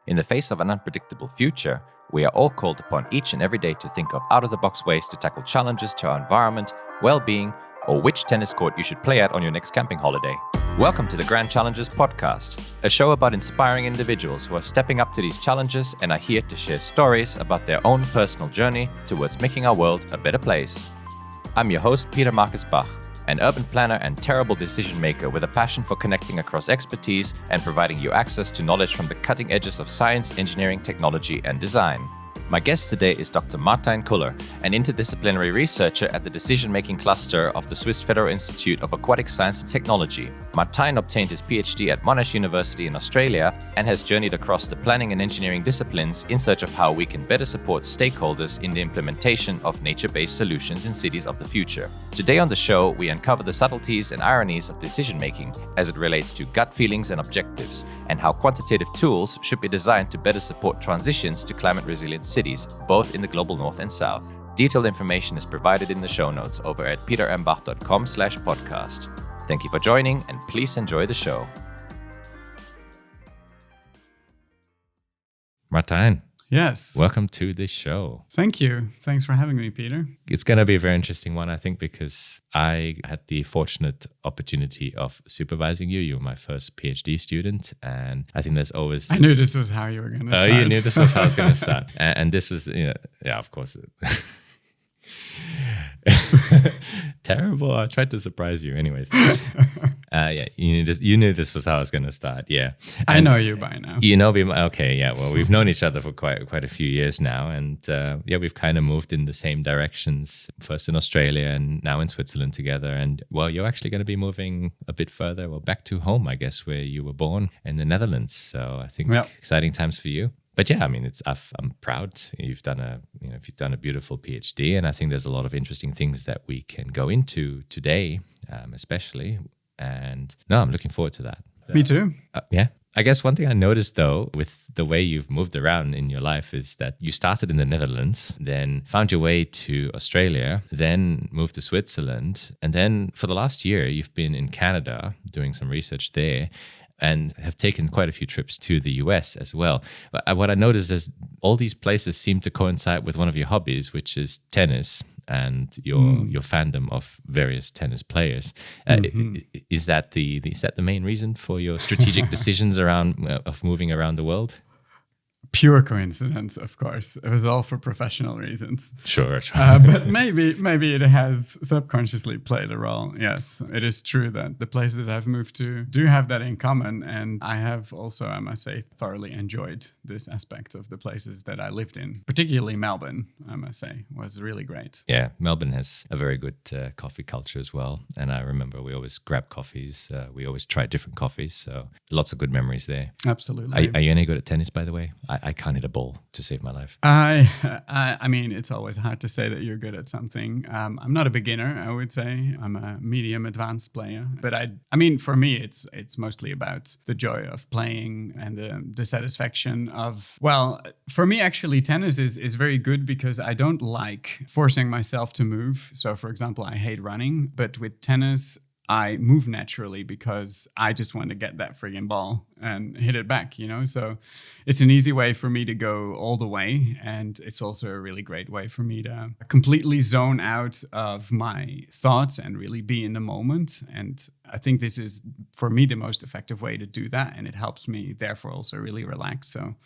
In the face of an unpredictable future, we are all called upon each and every day to think of out-of-the-box ways to tackle challenges to our environment, well-being, or which tennis court you should play at on your next camping holiday. Welcome to the Grand Challenges podcast, a show about inspiring individuals who are stepping up to these challenges and are here to share stories about their own personal journey towards making our world a better place. I'm your host, Peter Marcus Bach, an urban planner and terrible decision maker with a passion for connecting across expertise and providing you access to knowledge from the cutting edges of science, engineering, technology, and design. My guest today is Dr. Martijn Kuller, an interdisciplinary researcher at the decision-making cluster of the Swiss Federal Institute of Aquatic Science and Technology. Martijn obtained his PhD at Monash University in Australia and has journeyed across the planning and engineering disciplines in search of how we can better support stakeholders in the implementation of nature-based solutions in cities of the future. Today on the show, we uncover the subtleties and ironies of decision-making as it relates to gut feelings and objectives, and how quantitative tools should be designed to better support transitions to climate-resilient cities, both in the global north and south. Detailed information is provided in the show notes over at petermbach.com/podcast. Thank you for joining, and please enjoy the show. Martijn. Yes. Welcome to the show. Thank you. Thanks for having me, Peter. It's going to be a very interesting one, I think, because I had the fortunate opportunity of supervising you. You were my first PhD student, and I think there's always this... I knew this was how you were going to start. Oh, you knew this was how I was going to start. And this was, yeah, of course. Terrible. I tried to surprise you anyways. Yeah, you knew this was how I was going to start. Yeah. I know you by now. You know me. Okay, yeah. Well, we've known each other for quite a few years now. And yeah, we've kind of moved in the same directions, first in Australia and now in Switzerland together. And well, you're actually going to be moving a bit further, well, back to home, I guess, where you were born in the Netherlands. So I think exciting times for you. But yeah, I mean, I'm proud you've done a beautiful PhD, and I think there's a lot of interesting things that we can go into today, especially. And no, I'm looking forward to that. Me too. Yeah. I guess one thing I noticed though, with the way you've moved around in your life, is that you started in the Netherlands, then found your way to Australia, then moved to Switzerland, and then for the last year, you've been in Canada doing some research there, and have taken quite a few trips to the US as well. But what I noticed is all these places seem to coincide with one of your hobbies, which is tennis and your fandom of various tennis players. Is that the main reason for your strategic decisions of moving around the world? Pure coincidence, of course. It was all for professional reasons. Sure. But maybe it has subconsciously played a role. Yes, it is true that the places that I've moved to do have that in common. And I have also, I must say, thoroughly enjoyed this aspect of the places that I lived in. Particularly Melbourne, I must say, was really great. Yeah, Melbourne has a very good coffee culture as well. And I remember we always grab coffees. We always try different coffees. So lots of good memories there. Absolutely. Are you any good at tennis, by the way? I can't hit a ball to save my life. I mean, it's always hard to say that you're good at something. I'm not a beginner, I would say. I'm a medium advanced player. But I mean, for me, it's mostly about the joy of playing and the satisfaction of, well, for me, actually, tennis is very good because I don't like forcing myself to move. So, for example, I hate running, but with tennis, I move naturally because I just want to get that friggin' ball and hit it back, So it's an easy way for me to go all the way. And it's also a really great way for me to completely zone out of my thoughts and really be in the moment. And I think this is, for me, the most effective way to do that. And it helps me, therefore, also really relax. So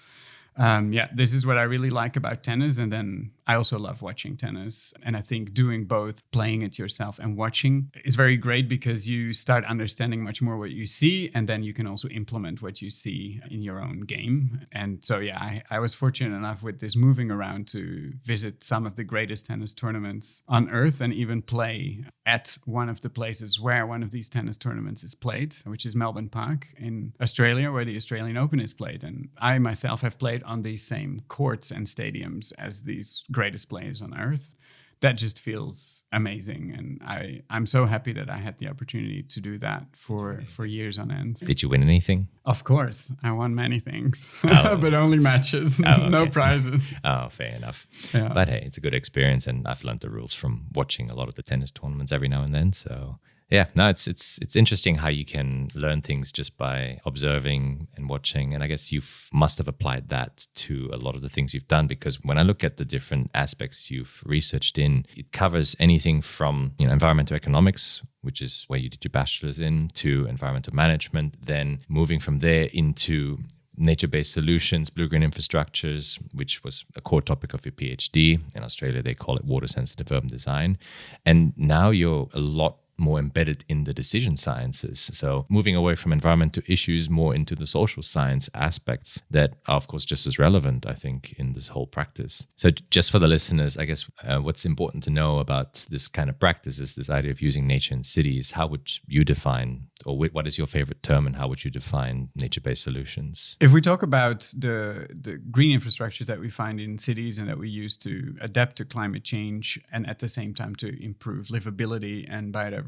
this is what I really like about tennis. And then I also love watching tennis. And I think doing both, playing it yourself and watching, is very great because you start understanding much more what you see. And then you can also implement what you see in your own game. And so, I was fortunate enough with this moving around to visit some of the greatest tennis tournaments on earth and even play at one of the places where one of these tennis tournaments is played, which is Melbourne Park in Australia, where the Australian Open is played. And I myself have played on these same courts and stadiums as these greatest players on earth. That just feels amazing. And I'm so happy that I had the opportunity to do that for years on end. Did you win anything? Of course. I won many things, Oh. but only matches, Oh, no okay. prizes. Oh, fair enough. Yeah. But hey, it's a good experience, and I've learned the rules from watching a lot of the tennis tournaments every now and then. So Yeah, no, it's interesting how you can learn things just by observing and watching. And I guess you must have applied that to a lot of the things you've done, because when I look at the different aspects you've researched in, it covers anything from, environmental economics, which is where you did your bachelor's in, to environmental management, then moving from there into nature-based solutions, blue-green infrastructures, which was a core topic of your PhD. In Australia, they call it water-sensitive urban design. And now you're a lot more embedded in the decision sciences. So moving away from environmental issues more into the social science aspects that are, of course, just as relevant, I think, in this whole practice. So just for the listeners, I guess what's important to know about this kind of practice is this idea of using nature in cities. How would you define, or what is your favorite term, and how would you define nature-based solutions? If we talk about the green infrastructures that we find in cities and that we use to adapt to climate change and at the same time to improve livability and biodiversity,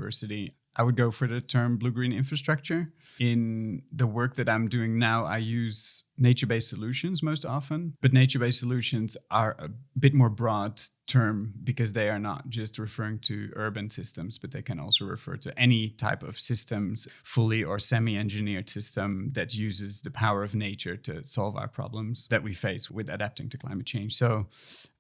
I would go for the term blue-green infrastructure. In the work that I'm doing now, I use nature-based solutions most often, but nature-based solutions are a bit more broad term because they are not just referring to urban systems, but they can also refer to any type of systems, fully or semi-engineered system that uses the power of nature to solve our problems that we face with adapting to climate change. So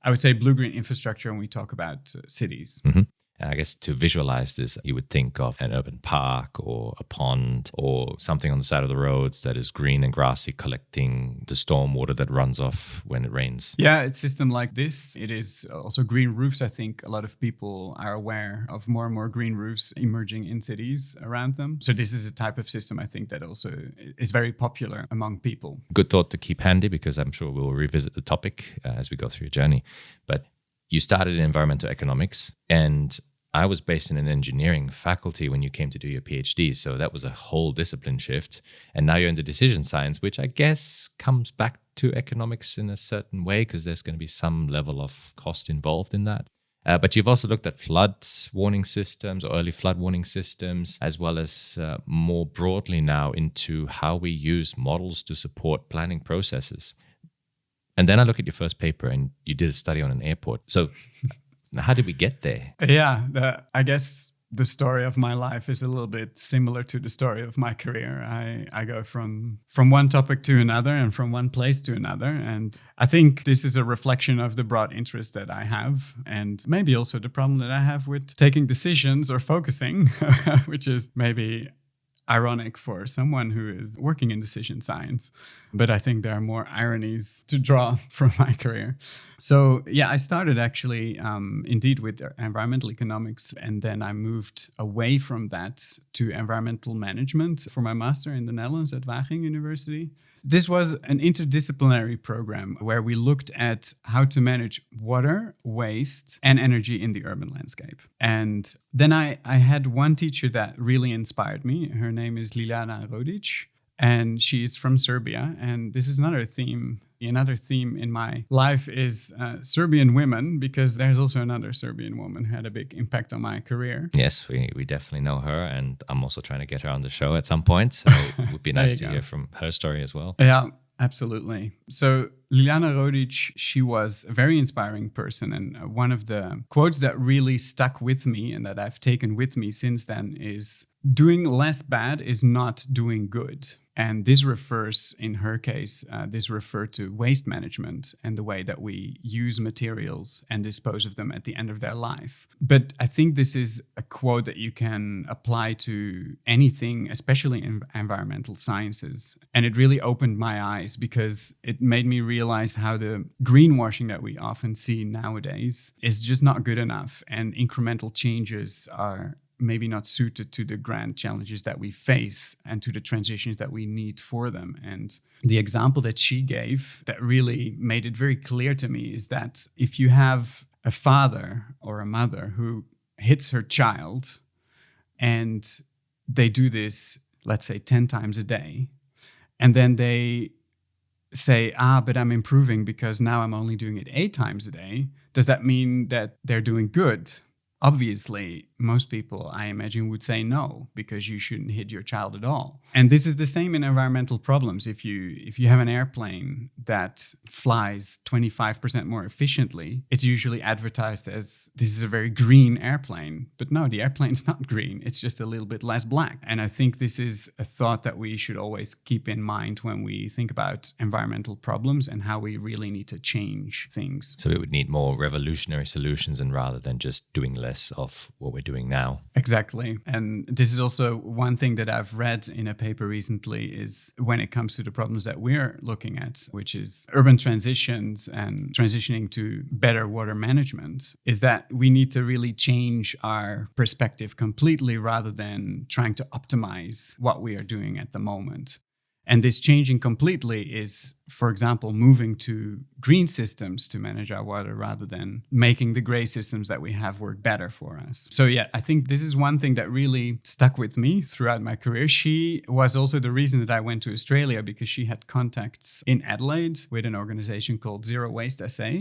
I would say blue-green infrastructure when we talk about cities. Mm-hmm. I guess to visualize this, you would think of an urban park or a pond or something on the side of the roads that is green and grassy, collecting the storm water that runs off when it rains. Yeah, it's a system like this. It is also green roofs. I think a lot of people are aware of more and more green roofs emerging in cities around them. So this is a type of system I think that also is very popular among people. Good thought to keep handy, because I'm sure we'll revisit the topic as we go through your journey. But you started in environmental economics, and I was based in an engineering faculty when you came to do your PhD. So that was a whole discipline shift. And now you're into decision science, which I guess comes back to economics in a certain way, because there's going to be some level of cost involved in that. But you've also looked at flood warning systems or early flood warning systems, as well as more broadly now into how we use models to support planning processes. And then I look at your first paper and you did a study on an airport. So how did we get there? Yeah, I guess the story of my life is a little bit similar to the story of my career. I go from one topic to another and from one place to another. And I think this is a reflection of the broad interest that I have, and maybe also the problem that I have with taking decisions or focusing, which is maybe ironic for someone who is working in decision science. But I think there are more ironies to draw from my career. So yeah, I started actually indeed with environmental economics, and then I moved away from that to environmental management for my master in the Netherlands at Wageningen University. This was an interdisciplinary program where we looked at how to manage water, waste, and energy in the urban landscape. And then I had one teacher that really inspired me. Her name is Ljiljana Rodic, and she's from Serbia. And this is another theme. Another theme in my life is Serbian women, because there's also another Serbian woman who had a big impact on my career. Yes, we definitely know her, and I'm also trying to get her on the show at some point. So it would be nice to hear from her story as well. Yeah, absolutely. So Ljiljana Rodic, she was a very inspiring person. And one of the quotes that really stuck with me and that I've taken with me since then is, doing less bad is not doing good. And this refers, in her case, this referred to waste management and the way that we use materials and dispose of them at the end of their life. But I think this is a quote that you can apply to anything, especially in environmental sciences. And it really opened my eyes, because it made me realize how the greenwashing that we often see nowadays is just not good enough. And incremental changes are maybe not suited to the grand challenges that we face and to the transitions that we need for them. And the example that she gave that really made it very clear to me is that if you have a father or a mother who hits her child, and they do this, let's say 10 times a day, and then they say, but I'm improving because now I'm only doing it 8 times a day, does that mean that they're doing good? obviously, most people, I imagine, would say no, because you shouldn't hit your child at all. And this is the same in environmental problems. If you have an airplane that flies 25% more efficiently, it's usually advertised as this is a very green airplane. But no, the airplane's not green. It's just a little bit less black. And I think this is a thought that we should always keep in mind when we think about environmental problems and how we really need to change things. So we would need more revolutionary solutions, and rather than just doing less of what we're doing now. Exactly. And this is also one thing that I've read in a paper recently, is when it comes to the problems that we're looking at, which is urban transitions and transitioning to better water management, is that we need to really change our perspective completely rather than trying to optimize what we are doing at the moment. And this changing completely is, for example, moving to green systems to manage our water rather than making the gray systems that we have work better for us. So yeah, I think this is one thing that really stuck with me throughout my career. She was also the reason that I went to Australia, because she had contacts in Adelaide with an organization called Zero Waste SA.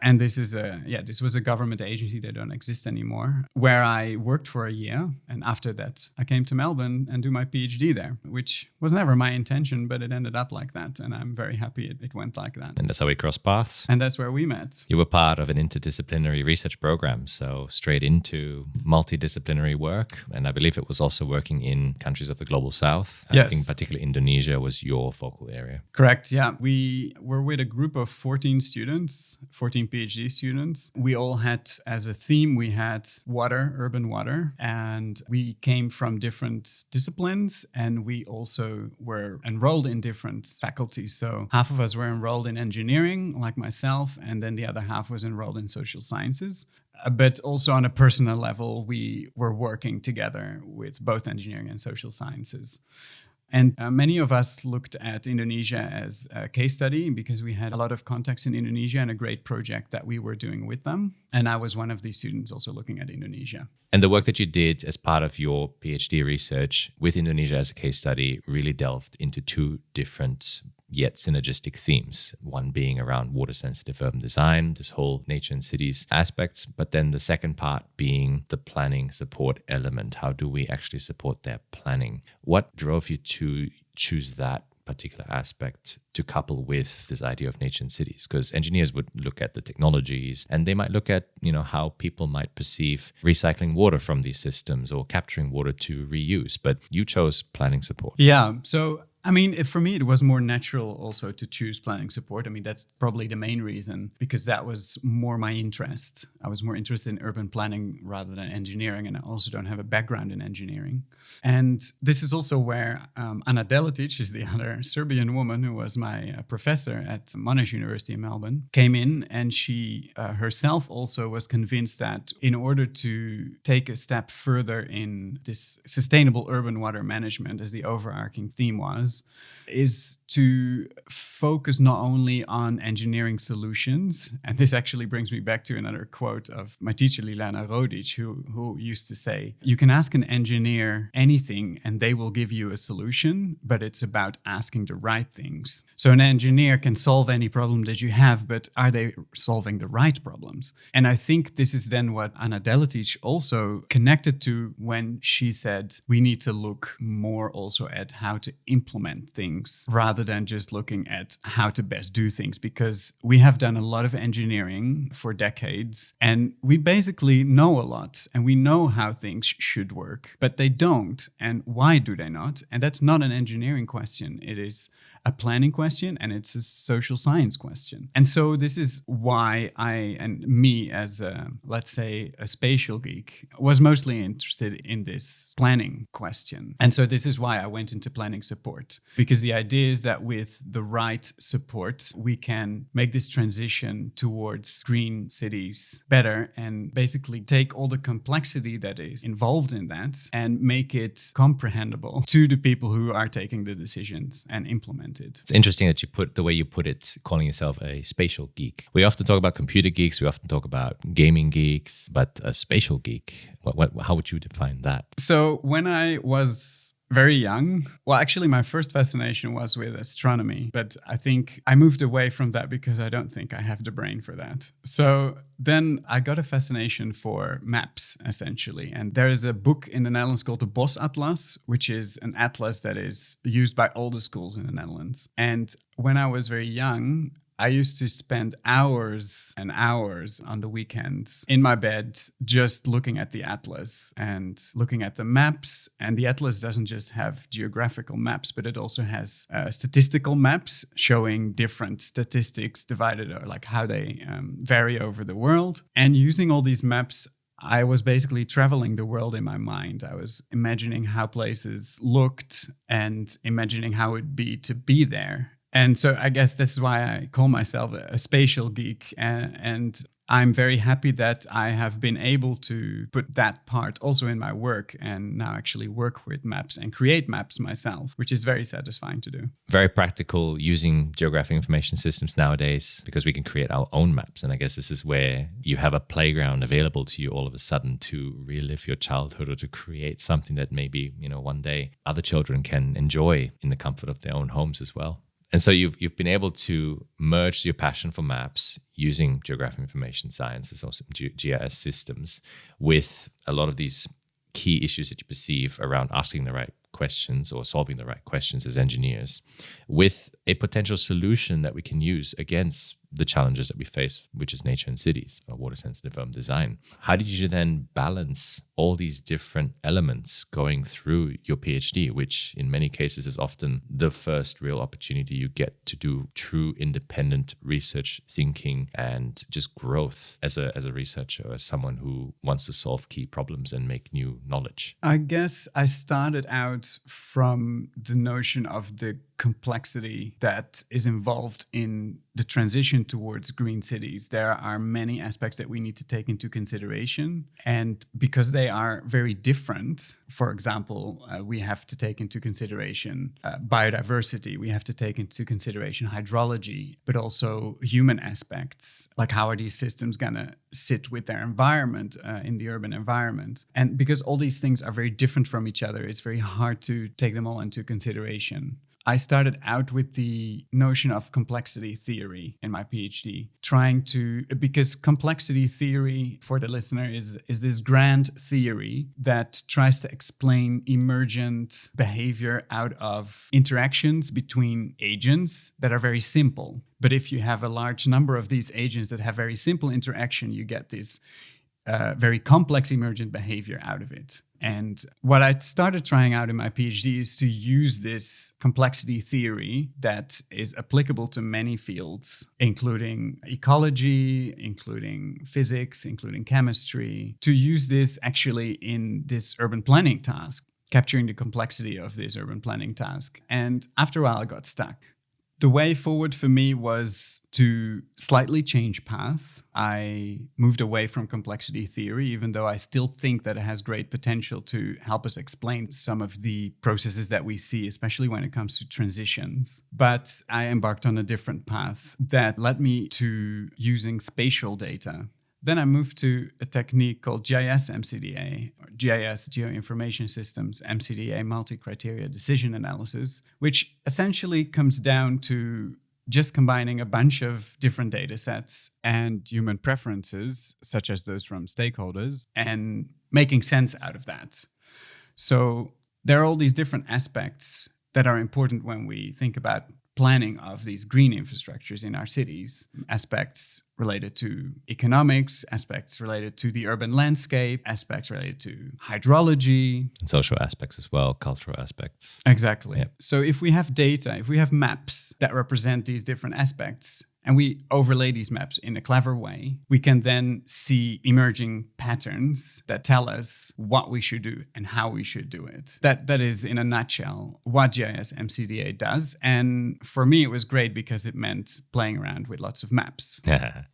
And this was a government agency that don't exist anymore, where I worked for a year. And after that, I came to Melbourne and do my PhD there, which was never my intention, but it ended up like that. And I'm very happy it went like that. And that's how we crossed paths. And that's where we met. You were part of an interdisciplinary research program, so straight into multidisciplinary work. And I believe it was also working in countries of the global south. Yes. I think particularly Indonesia was your focal area. Correct, yeah. We were with a group of 14 students, 14 PhD students. We all had, as a theme, we had water, urban water, and we came from different disciplines, and we also were enrolled in different faculties. So half of us were enrolled in engineering, like myself, and then the other half was enrolled in social sciences. But also on a personal level, we were working together with both engineering and social sciences. And many of us looked at Indonesia as a case study because we had a lot of contacts in Indonesia and a great project that we were doing with them. And I was one of these students also looking at Indonesia. And the work that you did as part of your PhD research with Indonesia as a case study really delved into two different yet synergistic themes. One being around water-sensitive urban design, this whole nature and cities aspects, but then the second part being the planning support element. How do we actually support their planning? What drove you to choose that particular aspect to couple with this idea of nature and cities? Because engineers would look at the technologies and they might look at, how people might perceive recycling water from these systems or capturing water to reuse, but you chose planning support. Yeah, so for me, it was more natural also to choose planning support. That's probably the main reason, because that was more my interest. I was more interested in urban planning rather than engineering, and I also don't have a background in engineering. And this is also where Ana Deletic, is the other Serbian woman who was my professor at Monash University in Melbourne, came in, and she herself also was convinced that in order to take a step further in this sustainable urban water management, as the overarching theme was, is to focus not only on engineering solutions. And this actually brings me back to another quote of my teacher, Lilana Rodic, who used to say, you can ask an engineer anything and they will give you a solution, but it's about asking the right things. So an engineer can solve any problem that you have, but are they solving the right problems? And I think this is then what Ana Deletic also connected to when she said, we need to look more also at how to implement things rather than just looking at how to best do things, because we have done a lot of engineering for decades and we basically know a lot and we know how things should work, but they don't. And why do they not? And that's not an engineering question. It is a planning question and it's a social science question. And so this is why me as let's say a spatial geek was mostly interested in this planning question. And so this is why I went into planning support, because the idea is that with the right support, we can make this transition towards green cities better and basically take all the complexity that is involved in that and make it comprehensible to the people who are taking the decisions and implement it. It's interesting that you put the way you put it, calling yourself a spatial geek. We often talk about computer geeks, we often talk about gaming geeks, but a spatial geek, how would you define that? So when I was very young. Well, actually, my first fascination was with astronomy, but I think I moved away from that because I don't think I have the brain for that. So then I got a fascination for maps, essentially. And there is a book in the Netherlands called the Bos Atlas, which is an atlas that is used by all the schools in the Netherlands. And when I was very young, I used to spend hours and hours on the weekends in my bed just looking at the atlas and looking at the maps. And the atlas doesn't just have geographical maps, but it also has statistical maps showing different statistics divided, or like how they vary over the world. And using all these maps, I was basically traveling the world in my mind. I was imagining how places looked and imagining how it'd be to be there. And so I guess this is why I call myself a spatial geek. And I'm very happy that I have been able to put that part also in my work and now actually work with maps and create maps myself, which is very satisfying to do. Very practical using geographic information systems nowadays because we can create our own maps. And I guess this is where you have a playground available to you all of a sudden to relive your childhood or to create something that maybe, one day other children can enjoy in the comfort of their own homes as well. And so you've been able to merge your passion for maps using geographic information sciences, also GIS systems, with a lot of these key issues that you perceive around asking the right questions or solving the right questions as engineers, with a potential solution that we can use against the challenges that we face, which is nature and cities, or water-sensitive urban design. How did you then balance all these different elements going through your PhD, which in many cases is often the first real opportunity you get to do true independent research thinking and just growth as a researcher, as someone who wants to solve key problems and make new knowledge? I guess I started out from the notion of the complexity that is involved in the transition towards green cities. There are many aspects that we need to take into consideration. And because they are very different, for example, we have to take into consideration biodiversity. We have to take into consideration hydrology, but also human aspects, like how are these systems going to sit with their environment in the urban environment. And because all these things are very different from each other, it's very hard to take them all into consideration. I started out with the notion of complexity theory in my PhD, because complexity theory, for the listener, is this grand theory that tries to explain emergent behavior out of interactions between agents that are very simple. But if you have a large number of these agents that have very simple interaction, you get this very complex emergent behavior out of it. And what I started trying out in my PhD is to use this complexity theory that is applicable to many fields, including ecology, including physics, including chemistry, to use this actually in this urban planning task, capturing the complexity of this urban planning task. And after a while, I got stuck. The way forward for me was to slightly change path. I moved away from complexity theory, even though I still think that it has great potential to help us explain some of the processes that we see, especially when it comes to transitions. But I embarked on a different path that led me to using spatial data. Then I moved to a technique called GIS MCDA, or GIS Geoinformation Systems, MCDA Multi-Criteria Decision Analysis, which essentially comes down to just combining a bunch of different data sets and human preferences, such as those from stakeholders, and making sense out of that. So there are all these different aspects that are important when we think about planning of these green infrastructures in our cities, aspects related to economics, aspects related to the urban landscape, aspects related to hydrology. And social aspects as well, cultural aspects. Exactly. Yep. So if we have data, if we have maps that represent these different aspects, and we overlay these maps in a clever way, we can then see emerging patterns that tell us what we should do and how we should do it. That is, in a nutshell, what GIS MCDA does. And for me, it was great because it meant playing around with lots of maps.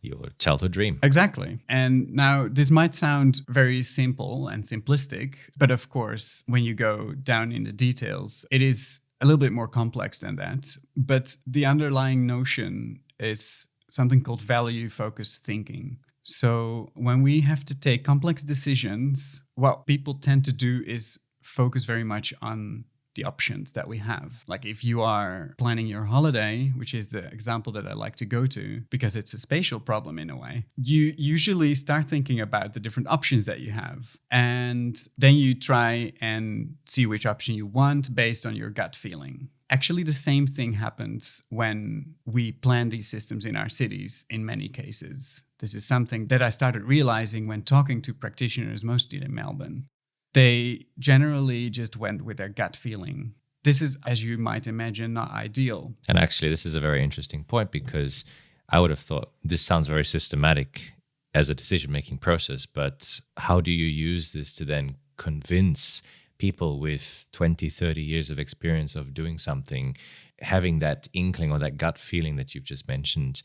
Your childhood dream. Exactly. And now this might sound very simple and simplistic, but of course, when you go down in the details, it is a little bit more complex than that. But the underlying notion is something called value-focused thinking. So when we have to take complex decisions, what people tend to do is focus very much on the options that we have. Like if you are planning your holiday, which is the example that I like to go to because it's a spatial problem in a way, you usually start thinking about the different options that you have. And then you try and see which option you want based on your gut feeling. Actually, the same thing happens when we plan these systems in our cities in many cases. This is something that I started realizing when talking to practitioners, mostly in Melbourne. They generally just went with their gut feeling. This is, as you might imagine, not ideal. And actually, this is a very interesting point because I would have thought this sounds very systematic as a decision-making process, but how do you use this to then convince people with 20, 30 years of experience of doing something, having that inkling or that gut feeling that you've just mentioned,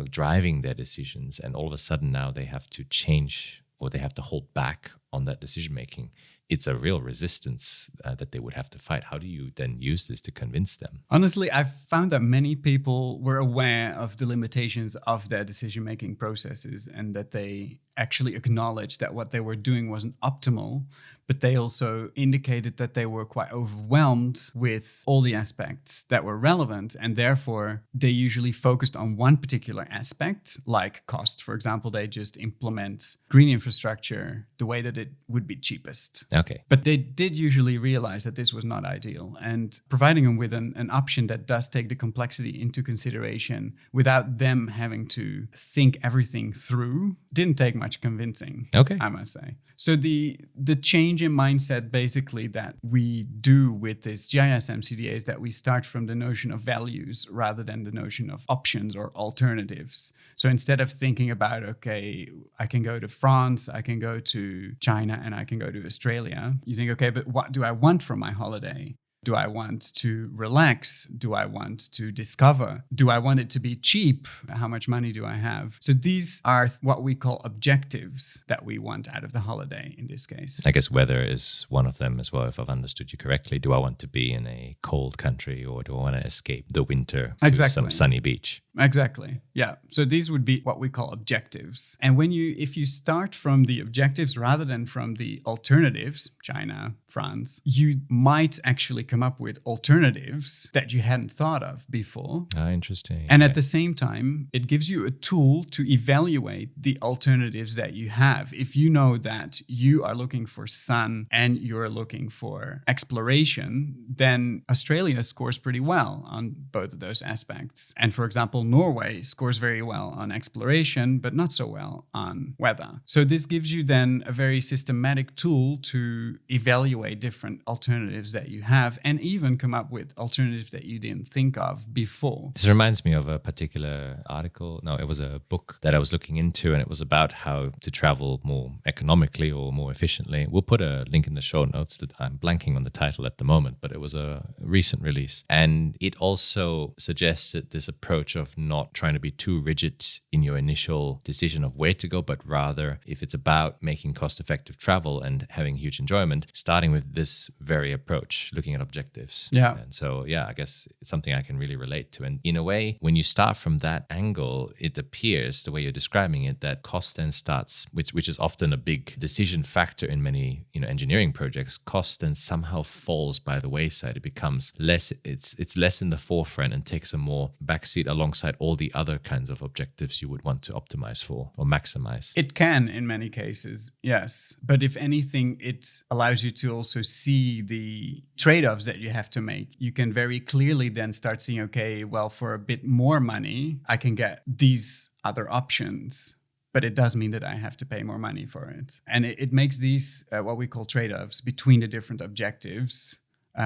driving their decisions, and all of a sudden now they have to change or they have to hold back on that decision making? It's a real resistance that they would have to fight. How do you then use this to convince them? Honestly, I've found that many people were aware of the limitations of their decision-making processes and that they actually acknowledged that what they were doing wasn't optimal, but they also indicated that they were quite overwhelmed with all the aspects that were relevant, and therefore they usually focused on one particular aspect, like cost. For example, they just implement green infrastructure the way that it would be cheapest. Okay. But they did usually realize that this was not ideal, and providing them with an option that does take the complexity into consideration without them having to think everything through didn't take much convincing, okay, I must say. So the change in mindset basically that we do with this GIS MCDA is that we start from the notion of values rather than the notion of options or alternatives. So instead of thinking about, okay, I can go to France, I can go to China, and I can go to Australia, you think, okay, but what do I want from my holiday? Do I want to relax? Do I want to discover? Do I want it to be cheap? How much money do I have? So these are what we call objectives that we want out of the holiday in this case. I guess weather is one of them as well, if I've understood you correctly. Do I want to be in a cold country or do I want to escape the winter to some sunny beach? Exactly. Yeah. So these would be what we call objectives. And if you start from the objectives rather than from the alternatives, China, France, you might actually come up with alternatives that you hadn't thought of before. Interesting. And at the same time, it gives you a tool to evaluate the alternatives that you have. If you know that you are looking for sun and you're looking for exploration, then Australia scores pretty well on both of those aspects. And for example, Norway scores very well on exploration, but not so well on weather. So this gives you then a very systematic tool to evaluate different alternatives that you have and even come up with alternatives that you didn't think of before. This reminds me of a particular article. No, it was a book that I was looking into, and it was about how to travel more economically or more efficiently. We'll put a link in the show notes. That I'm blanking on the title at the moment, but it was a recent release. And it also suggested this approach of not trying to be too rigid in your initial decision of where to go, but rather if it's about making cost-effective travel and having huge enjoyment, starting with this very approach, looking at objectives. Yeah. And so, I guess it's something I can really relate to. And in a way, when you start from that angle, it appears, the way you're describing it, that cost then starts, which is often a big decision factor in many engineering projects. Cost then somehow falls by the wayside. It becomes less, it's less in the forefront and takes a more backseat alongside all the other kinds of objectives you would want to optimize for or maximize. It can in many cases, yes. But if anything, it allows you to also see the trade-offs that you have to make. You can very clearly then start seeing, okay, well, for a bit more money, I can get these other options. But it does mean that I have to pay more money for it. And it makes these what we call trade-offs between the different objectives.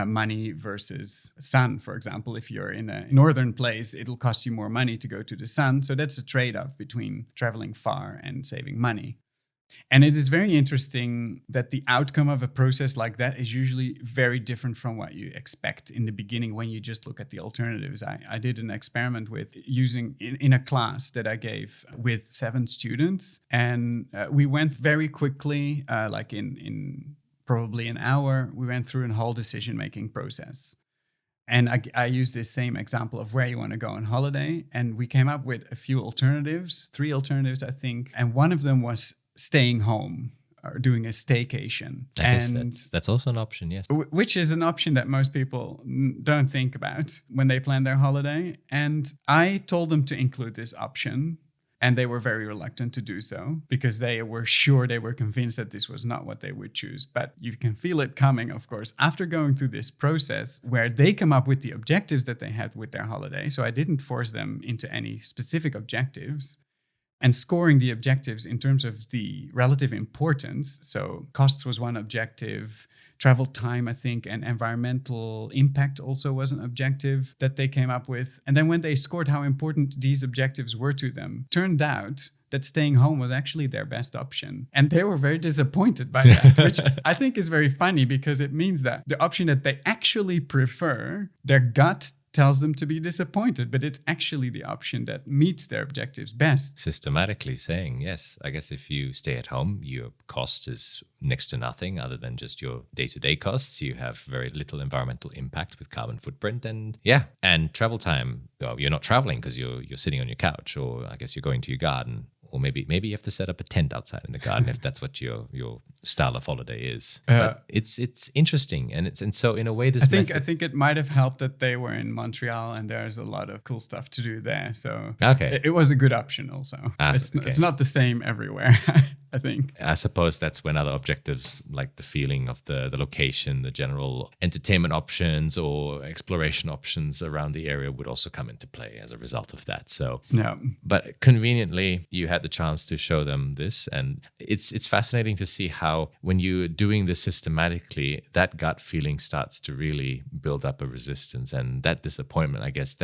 Money versus sun, for example. If you're in a northern place, it'll cost you more money to go to the sun. So that's a trade-off between traveling far and saving money. And it is very interesting that the outcome of a process like that is usually very different from what you expect in the beginning when you just look at the alternatives. I did an experiment with using in a class that I gave with 7 students. And we went very quickly, like in probably an hour, we went through a whole decision-making process. And I used this same example of where you want to go on holiday. And we came up with a few alternatives, 3 alternatives, I think. And one of them was staying home. are doing a staycation. I guess that's also an option, yes. Which is an option that most people don't think about when they plan their holiday. And I told them to include this option. And they were very reluctant to do so because they were convinced that this was not what they would choose. But you can feel it coming, of course, after going through this process where they come up with the objectives that they had with their holiday. So I didn't force them into any specific objectives. And scoring the objectives in terms of the relative importance. So costs was one objective, travel time, I think, and environmental impact also was an objective that they came up with. And then when they scored how important these objectives were to them, turned out that staying home was actually their best option. And they were very disappointed by that, which I think is very funny because it means that the option that they actually prefer, their gut tells them to be disappointed, but it's actually the option that meets their objectives best. Systematically saying, yes, I guess if you stay at home, your cost is next to nothing other than just your day-to-day costs. You have very little environmental impact with carbon footprint and travel time. Well, you're not traveling because you're sitting on your couch, or I guess you're going to your garden. Or maybe you have to set up a tent outside in the garden if that's what your style of holiday is. But it's interesting, and so in a way, I think it might have helped that they were in Montreal and there's a lot of cool stuff to do there. So it was a good option. Also, it's not the same everywhere. I think. I suppose that's when other objectives like the feeling of the location, the general entertainment options or exploration options around the area would also come into play as a result of that. So, but conveniently, you had the chance to show them this. And it's fascinating to see how when you're doing this systematically, that gut feeling starts to really build up a resistance and that disappointment, I guess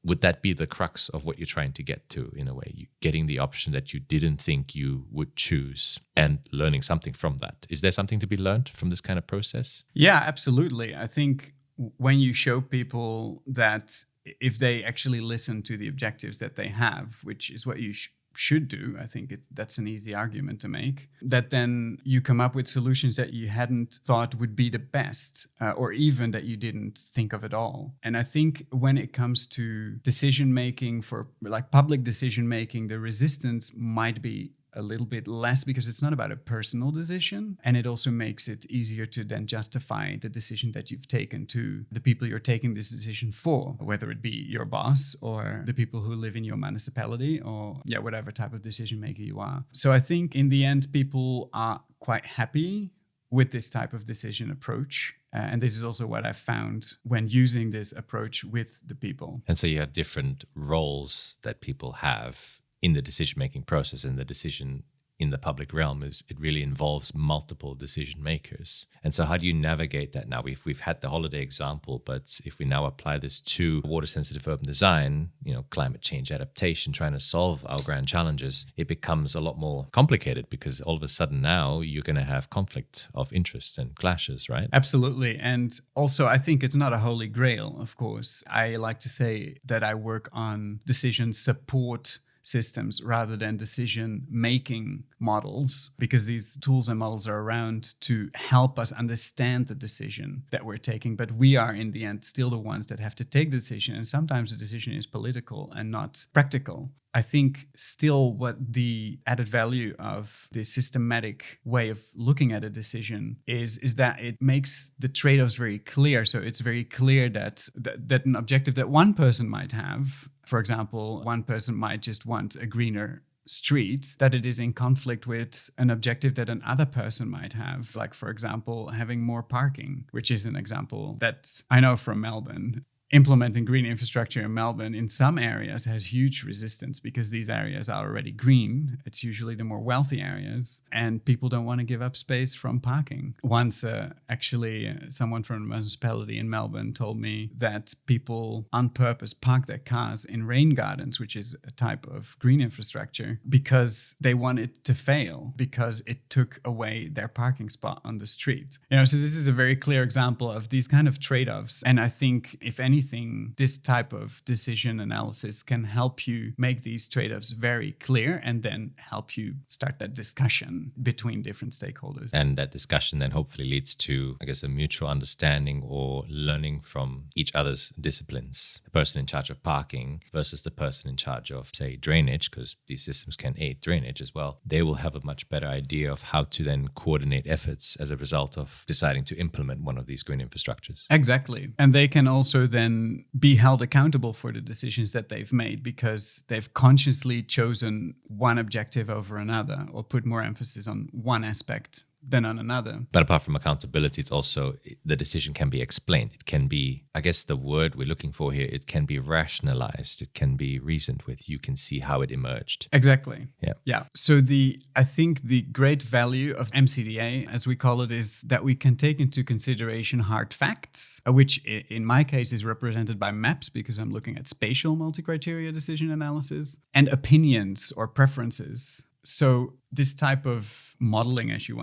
would that be the crux of what you're trying to get to in a way? You getting the option that you didn't think you would choose and learning something from that. Is there something to be learned from this kind of process? Yeah, absolutely. I think when you show people that if they actually listen to the objectives that they have, which is what you should do, I think that's an easy argument to make, that then you come up with solutions that you hadn't thought would be the best, or even that you didn't think of at all. And I think when it comes to decision making, for like public decision making, the resistance might be a little bit less because it's not about a personal decision. And it also makes it easier to then justify the decision that you've taken to the people you're taking this decision for, whether it be your boss or the people who live in your municipality or whatever type of decision maker you are. So I think in the end, people are quite happy with this type of decision approach. And this is also what I found when using this approach with the people. And so you have different roles that people have in the decision-making process, and the decision in the public realm it really involves multiple decision makers. And so how do you navigate that now? We've had the holiday example, but if we now apply this to water-sensitive urban design, climate change adaptation, trying to solve our grand challenges, it becomes a lot more complicated because all of a sudden now you're going to have conflict of interest and clashes, right? Absolutely. And also I think it's not a holy grail, of course. I like to say that I work on decision support systems rather than decision-making models, because these tools and models are around to help us understand the decision that we're taking. But we are, in the end, still the ones that have to take the decision. And sometimes the decision is political and not practical. I think still what the added value of this systematic way of looking at a decision is that it makes the trade-offs very clear. So it's very clear that an objective that one person might have, for example, one person might just want a greener street, that it is in conflict with an objective that another person might have. Like, for example, having more parking, which is an example that I know from Melbourne. Implementing green infrastructure in Melbourne in some areas has huge resistance because these areas are already green. It's usually the more wealthy areas and people don't want to give up space from parking. Once someone from the municipality in Melbourne told me that people on purpose park their cars in rain gardens, which is a type of green infrastructure, because they want it to fail because it took away their parking spot on the street. So this is a very clear example of these kind of trade-offs. And I think if anything, anything, this type of decision analysis can help you make these trade-offs very clear and then help you start that discussion between different stakeholders. And that discussion then hopefully leads to, I guess, a mutual understanding or learning from each other's disciplines. The person in charge of parking versus the person in charge of, say, drainage, because these systems can aid drainage as well. They will have a much better idea of how to then coordinate efforts as a result of deciding to implement one of these green infrastructures. Exactly. And they can also then be held accountable for the decisions that they've made because they've consciously chosen one objective over another or put more emphasis on one aspect than on another. But apart from accountability, it's also the decision can be explained. It can be, I guess the word we're looking for here, it can be rationalized. It can be reasoned with. You can see how it emerged. Exactly. Yeah. So I think the great value of MCDA, as we call it, is that we can take into consideration hard facts, which in my case is represented by maps because I'm looking at spatial multi-criteria decision analysis, and opinions or preferences. So this type of modeling, if you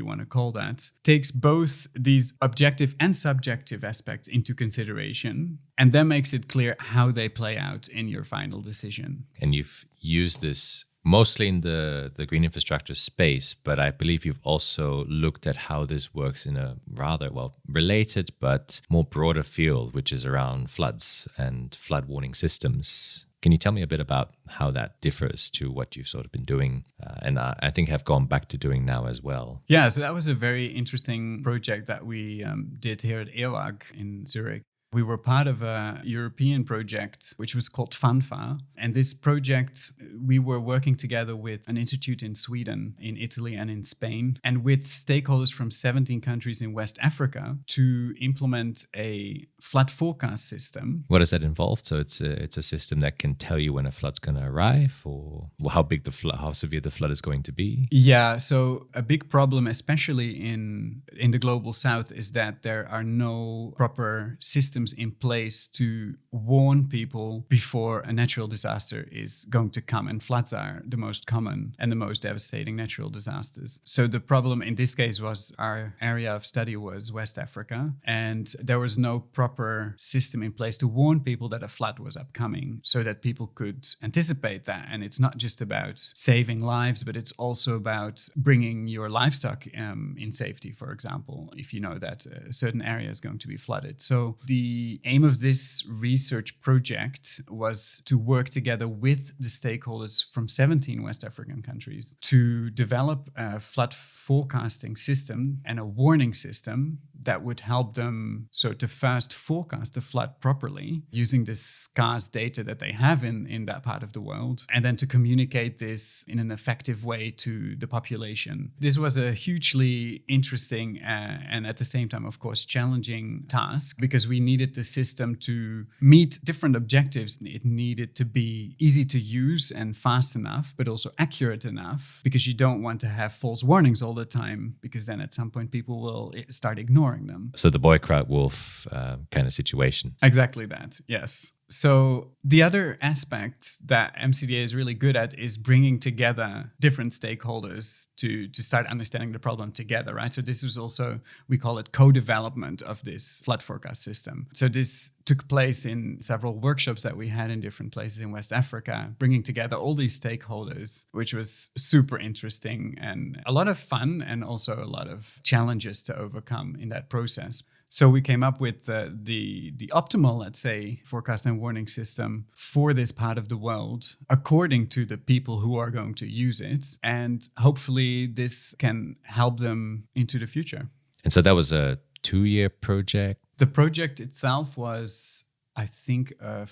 want to call that, takes both these objective and subjective aspects into consideration and then makes it clear how they play out in your final decision. And you've used this mostly in the green infrastructure space, but I believe you've also looked at how this works in a rather, related but more broader field, which is around floods and flood warning systems. Can you tell me a bit about how that differs to what you've sort of been doing and I think have gone back to doing now as well? Yeah, so that was a very interesting project that we did here at EOAG in Zurich. We were part of a European project which was called FANFA. And this project, we were working together with an institute in Sweden, in Italy, and in Spain, and with stakeholders from 17 countries in West Africa to implement a flood forecast system. What does that involve? So it's a system that can tell you when a flood's going to arrive or how big how severe the flood is going to be? Yeah, so a big problem, especially in the global south, is that there are no proper systems in place to warn people before a natural disaster is going to come. And floods are the most common and the most devastating natural disasters. So the problem in this case was our area of study was West Africa, and there was no proper system in place to warn people that a flood was upcoming so that people could anticipate that. And it's not just about saving lives, but it's also about bringing your livestock in safety, for example, if you know that a certain area is going to be flooded. So the aim of this research project was to work together with the stakeholders from 17 West African countries to develop a flood forecasting system and a warning system that would help them to first forecast the flood properly using this scarce data that they have in that part of the world, and then to communicate this in an effective way to the population. This was a hugely interesting and at the same time, of course, challenging task because we needed the system to meet different objectives. It needed to be easy to use and fast enough, but also accurate enough, because you don't want to have false warnings all the time, because then at some point people will start ignoring them. So the boy cried wolf kind of situation. Exactly that, yes. So the other aspect that MCDA is really good at is bringing together different stakeholders to start understanding the problem together, right? So this is also, we call it co-development of this flood forecast system. So this took place in several workshops that we had in different places in West Africa, bringing together all these stakeholders, which was super interesting and a lot of fun and also a lot of challenges to overcome in that process. So we came up with the optimal, let's say, forecast and warning system for this part of the world, according to the people who are going to use it. And hopefully this can help them into the future. And so that was a 2-year project? The project itself was, I think, 4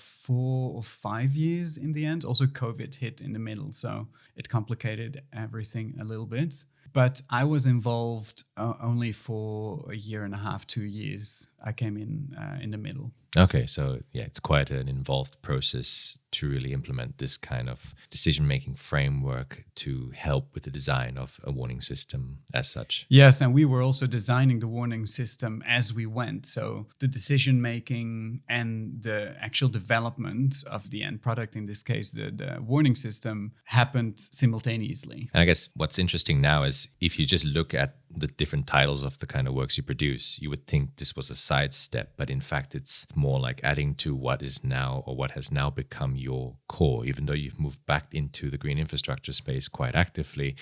or 5 years in the end. Also, COVID hit in the middle, so it complicated everything a little bit. But I was involved only for a year and a half, 2 years. I came in the middle. Okay, so yeah, it's quite an involved process to really implement this kind of decision-making framework to help with the design of a warning system as such. Yes, and we were also designing the warning system as we went. So the decision-making and the actual development of the end product, in this case, the warning system, happened simultaneously. And I guess what's interesting now is if you just look at the different titles of the kind of works you produce, you would think this was a sidestep, but in fact, it's more like adding to what is now or what has now become your core. Even though you've moved back into the green infrastructure space quite actively,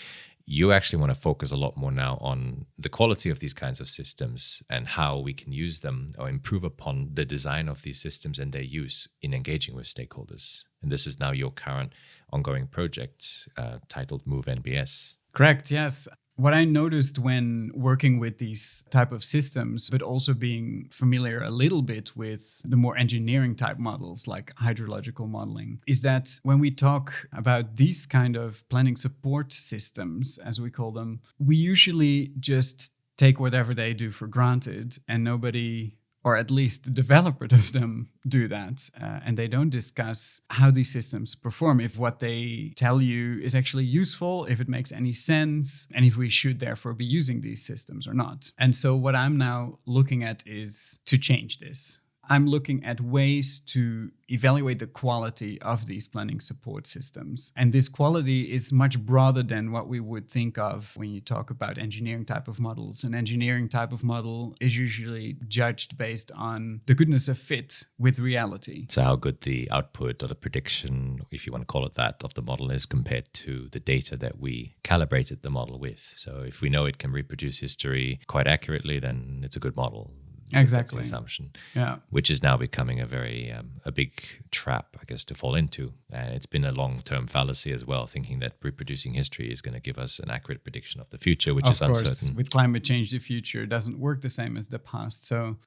you actually want to focus a lot more now on the quality of these kinds of systems and how we can use them or improve upon the design of these systems and their use in engaging with stakeholders. And this is now your current ongoing project titled Move NBS. Correct, yes. What I noticed when working with these type of systems, but also being familiar a little bit with the more engineering type models like hydrological modeling, is that when we talk about these kind of planning support systems, as we call them, we usually just take whatever they do for granted, and nobody, or at least the developer of them, do that. And they don't discuss how these systems perform, if what they tell you is actually useful, if it makes any sense, and if we should therefore be using these systems or not. And so what I'm now looking at is to change this. I'm looking at ways to evaluate the quality of these planning support systems. And this quality is much broader than what we would think of when you talk about engineering type of models. An engineering type of model is usually judged based on the goodness of fit with reality. So how good the output or the prediction, if you want to call it that, of the model is compared to the data that we calibrated the model with. So if we know it can reproduce history quite accurately, then it's a good model. Exactly. That's the assumption. Yeah. Which is now becoming a big trap, I guess, to fall into. And it's been a long-term fallacy as well, thinking that reproducing history is going to give us an accurate prediction of the future, which is uncertain. Of course, with climate change, the future doesn't work the same as the past. So,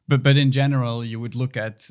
but in general, you would look at,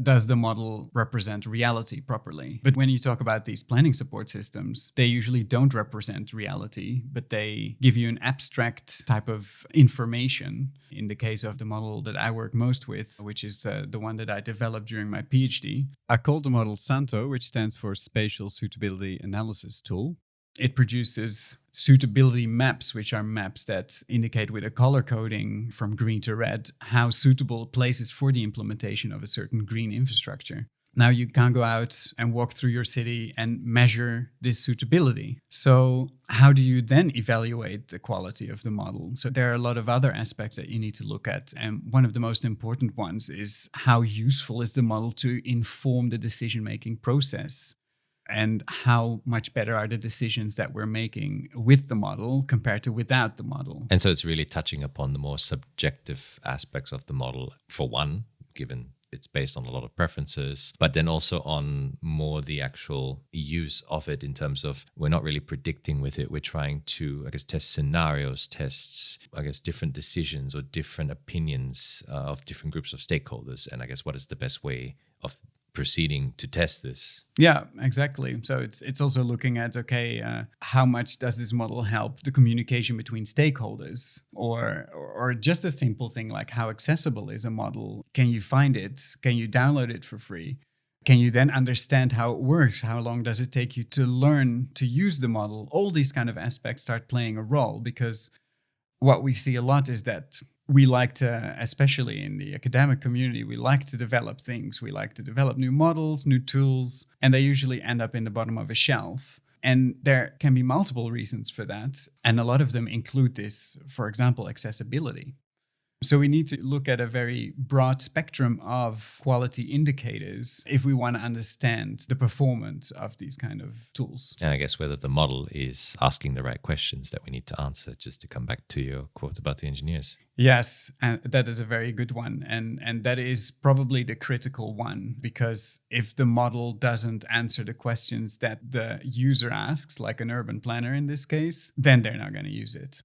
does the model represent reality properly? But when you talk about these planning support systems, they usually don't represent reality, but they give you an abstract type of information. In the case of the model that I work most with, which is the one that I developed during my PhD, I called the model SANTO, which stands for Spatial Suitability Analysis Tool. It produces suitability maps, which are maps that indicate with a color coding from green to red how suitable a place is for the implementation of a certain green infrastructure. Now you can't go out and walk through your city and measure this suitability. So how do you then evaluate the quality of the model? So there are a lot of other aspects that you need to look at. And one of the most important ones is how useful is the model to inform the decision-making process? And how much better are the decisions that we're making with the model compared to without the model? And so it's really touching upon the more subjective aspects of the model, for one, given it's based on a lot of preferences, but then also on more the actual use of it in terms of we're not really predicting with it. We're trying to, test scenarios, tests, different decisions or different opinions of different groups of stakeholders. And what is the best way of proceeding to test this? Yeah, exactly. So it's also looking at, how much does this model help the communication between stakeholders? Or just a simple thing like how accessible is a model? Can you find it? Can you download it for free? Can you then understand how it works? How long does it take you to learn to use the model? All these kind of aspects start playing a role, because what we see a lot is that we like to, especially in the academic community, we like to develop things. We like to develop new models, new tools, and they usually end up in the bottom of a shelf. And there can be multiple reasons for that. And a lot of them include this, for example, accessibility. So we need to look at a very broad spectrum of quality indicators if we want to understand the performance of these kind of tools. And whether the model is asking the right questions that we need to answer, just to come back to your quote about the engineers. Yes, and that is a very good one. And that is probably the critical one, because if the model doesn't answer the questions that the user asks, like an urban planner in this case, then they're not going to use it.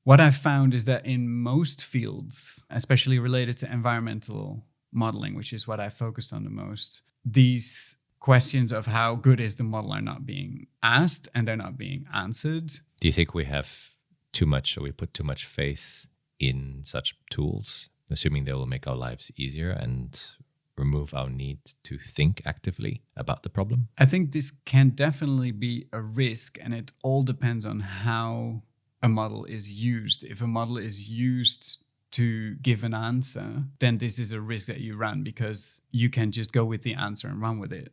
What I've found is that in most fields, especially related to environmental modeling, which is what I focused on the most, these questions of how good is the model are not being asked and they're not being answered. Do you think we have too much, or we put too much faith in such tools, assuming they will make our lives easier and remove our need to think actively about the problem? I think this can definitely be a risk, and it all depends on how a model is used. If a model is used to give an answer, then this is a risk that you run, because you can just go with the answer and run with it.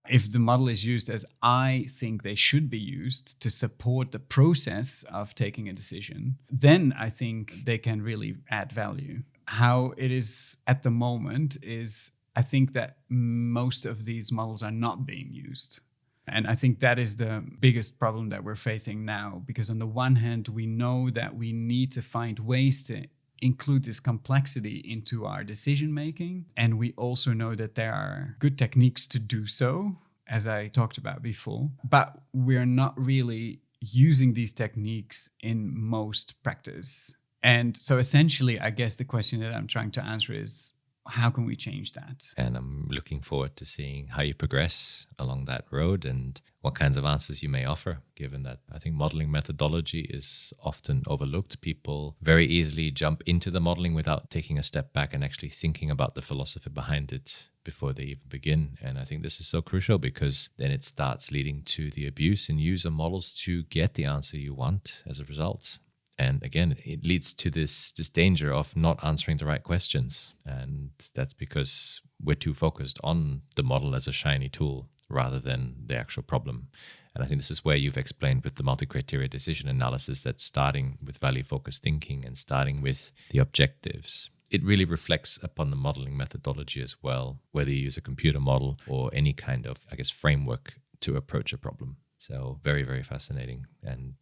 If the model is used as I think they should be used to support the process of taking a decision, then I think they can really add value. How it is at the moment is, I think that most of these models are not being used. And I think that is the biggest problem that we're facing now, because on the one hand, we know that we need to find ways to include this complexity into our decision making. And we also know that there are good techniques to do so, as I talked about before, but we're not really using these techniques in most practice. And so essentially, I guess the question that I'm trying to answer is, how can we change that? And I'm looking forward to seeing how you progress along that road and what kinds of answers you may offer, given that I think modeling methodology is often overlooked. People very easily jump into the modeling without taking a step back and actually thinking about the philosophy behind it before they even begin. And I think this is so crucial, because then it starts leading to the abuse and use of models to get the answer you want as a result. And again, it leads to this danger of not answering the right questions. And that's because we're too focused on the model as a shiny tool rather than the actual problem. And I think this is where you've explained with the multi-criteria decision analysis that starting with value-focused thinking and starting with the objectives, it really reflects upon the modeling methodology as well, whether you use a computer model or any kind of, framework to approach a problem. So very, very fascinating and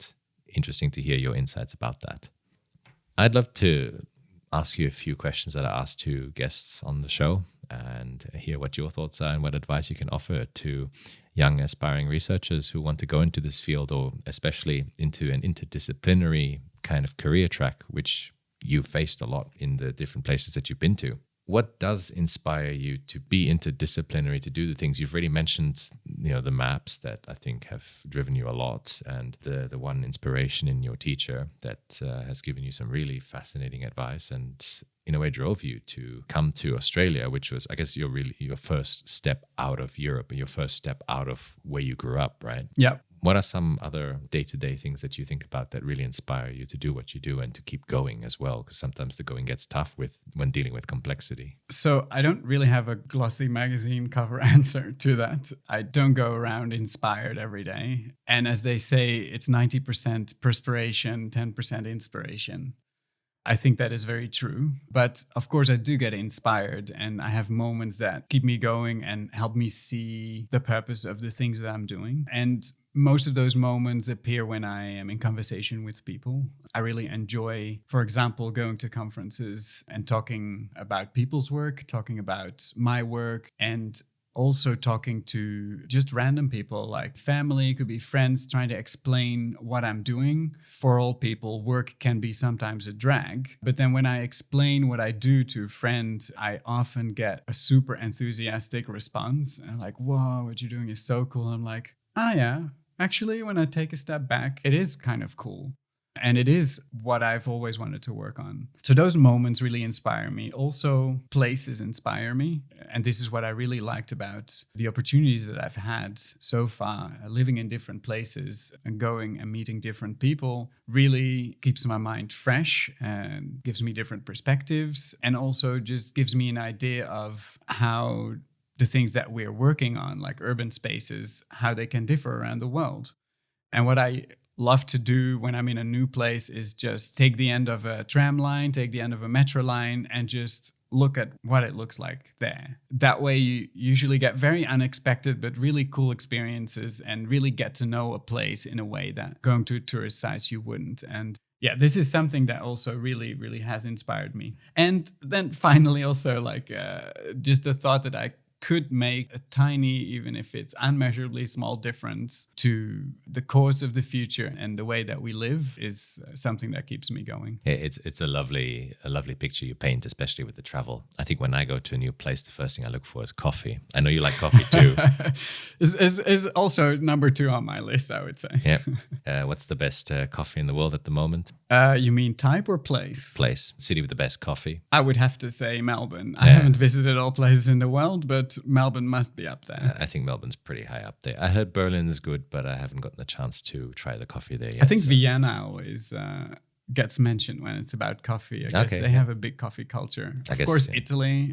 interesting to hear your insights about that. I'd love to ask you a few questions that I asked to guests on the show and hear what your thoughts are and what advice you can offer to young aspiring researchers who want to go into this field, or especially into an interdisciplinary kind of career track, which you've faced a lot in the different places that you've been to. What does inspire you to be interdisciplinary, to do the things you've already mentioned, the maps that I think have driven you a lot, and the one inspiration in your teacher that has given you some really fascinating advice and in a way drove you to come to Australia, which was, I guess, your first step out of Europe and your first step out of where you grew up, right? Yeah. What are some other day-to-day things that you think about that really inspire you to do what you do and to keep going as well? Because sometimes the going gets tough when dealing with complexity. So I don't really have a glossy magazine cover answer to that. I don't go around inspired every day. And as they say, it's 90% perspiration, 10% inspiration. I think that is very true. But of course, I do get inspired, and I have moments that keep me going and help me see the purpose of the things that I'm doing. And most of those moments appear when I am in conversation with people. I really enjoy, for example, going to conferences and talking about people's work, talking about my work, and also talking to just random people, like family, could be friends, trying to explain what I'm doing. For all people, work can be sometimes a drag. But then when I explain what I do to a friend, I often get a super enthusiastic response. And like, whoa, what you're doing is so cool. I'm like, yeah, actually, when I take a step back, it is kind of cool. And it is what I've always wanted to work on. So those moments really inspire me. Also, places inspire me. And this is what I really liked about the opportunities that I've had so far. Living in different places and going and meeting different people really keeps my mind fresh and gives me different perspectives. And also just gives me an idea of how the things that we're working on, like urban spaces, how they can differ around the world. And what I love to do when I'm in a new place is just take the end of a tram line, take the end of a metro line, and just look at what it looks like there. That way you usually get very unexpected but really cool experiences and really get to know a place in a way that going to tourist sites you wouldn't. And yeah, this is something that also really, really has inspired me. And then finally also just the thought that I could make a tiny, even if it's unmeasurably small difference to the course of the future and the way that we live is something that keeps me going. It's a lovely picture you paint, especially with the travel. I think when I go to a new place, the first thing I look for is coffee. I know you like coffee too. is also number 2 on my list, I would say. Yeah. What's the best coffee in the world at the moment? You mean type or place? Place. City with the best coffee. I would have to say Melbourne. I haven't visited all places in the world, but Melbourne must be up there. I think Melbourne's pretty high up there. I heard Berlin's good, but I haven't gotten the chance to try the coffee there yet. I think Vienna always gets mentioned when it's about coffee. I guess they have a big coffee culture. Of course, Italy,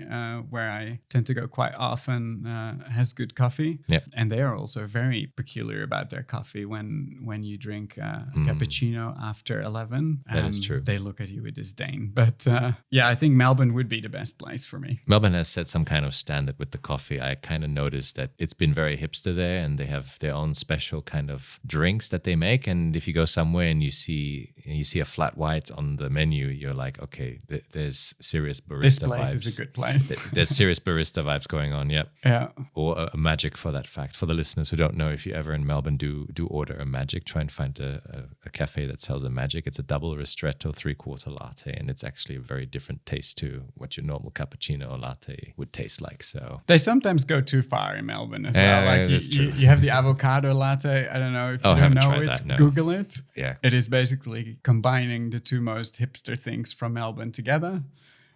where I tend to go quite often, has good coffee. Yep. And they are also very peculiar about their coffee. When you drink cappuccino after 11, that is true. They look at you with disdain. But I think Melbourne would be the best place for me. Melbourne has set some kind of standard with the coffee. I kind of noticed that it's been very hipster there, and they have their own special kind of drinks that they make. And if you go somewhere and you see a flat white on the menu, you're like, okay, there's serious barista vibes. This place is a good place. There's serious barista vibes going on, yep. Yeah. Or a magic for that fact. For the listeners who don't know, if you ever in Melbourne do order a magic, try and find a cafe that sells a magic. It's a double ristretto 3/4 latte, and it's actually a very different taste to what your normal cappuccino or latte would taste like. So they sometimes go too far in Melbourne as well. Like you have the avocado latte. I don't know if you don't know it. That, no. Google it. Yeah. It is basically combining the two most hipster things from Melbourne together.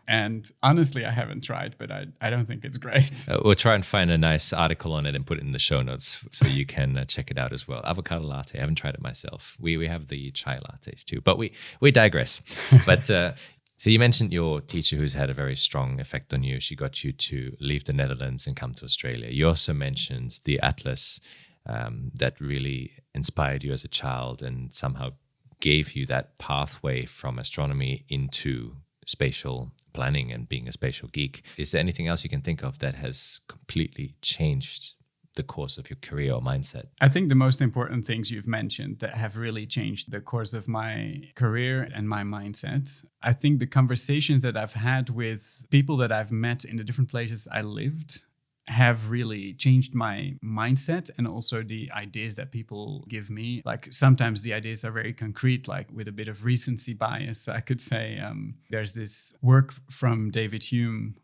And honestly, I haven't tried, but I don't think it's great. We'll try and find a nice article on it and put it in the show notes so you can check it out as well. Avocado latte, I haven't tried it myself. We have the chai lattes too, but we digress. But so you mentioned your teacher who's had a very strong effect on you. She got you to leave the Netherlands and come to Australia. You also mentioned the atlas that really inspired you as a child and somehow gave you that pathway from astronomy into spatial planning and being a spatial geek. Is there anything else you can think of that has completely changed the course of your career or mindset? I think the most important things you've mentioned that have really changed the course of my career and my mindset. I think the conversations that I've had with people that I've met in the different places I lived have really changed my mindset, and also the ideas that people give me. Like sometimes the ideas are very concrete, like with a bit of recency bias, I could say. There's this work from David Hume,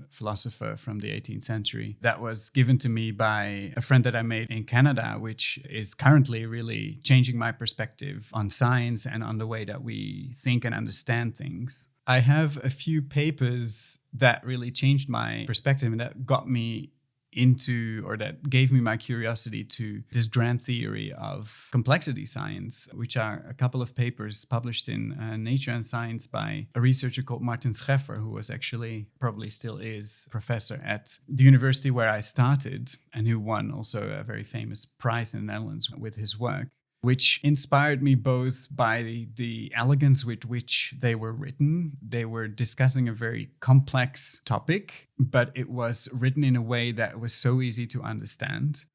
philosopher from the 18th century, that was given to me by a friend that I made in Canada, which is currently really changing my perspective on science and on the way that we think and understand things. I have a few papers that really changed my perspective and that got me into, or that gave me my curiosity to this grand theory of complexity science, which are a couple of papers published in Nature and Science by a researcher called Martin Scheffer, who was actually, probably still is, professor at the university where I started, and who won also a very famous prize in the Netherlands with his work, which inspired me both by the elegance with which they were written. They were discussing a very complex topic, but it was written in a way that was so easy to understand.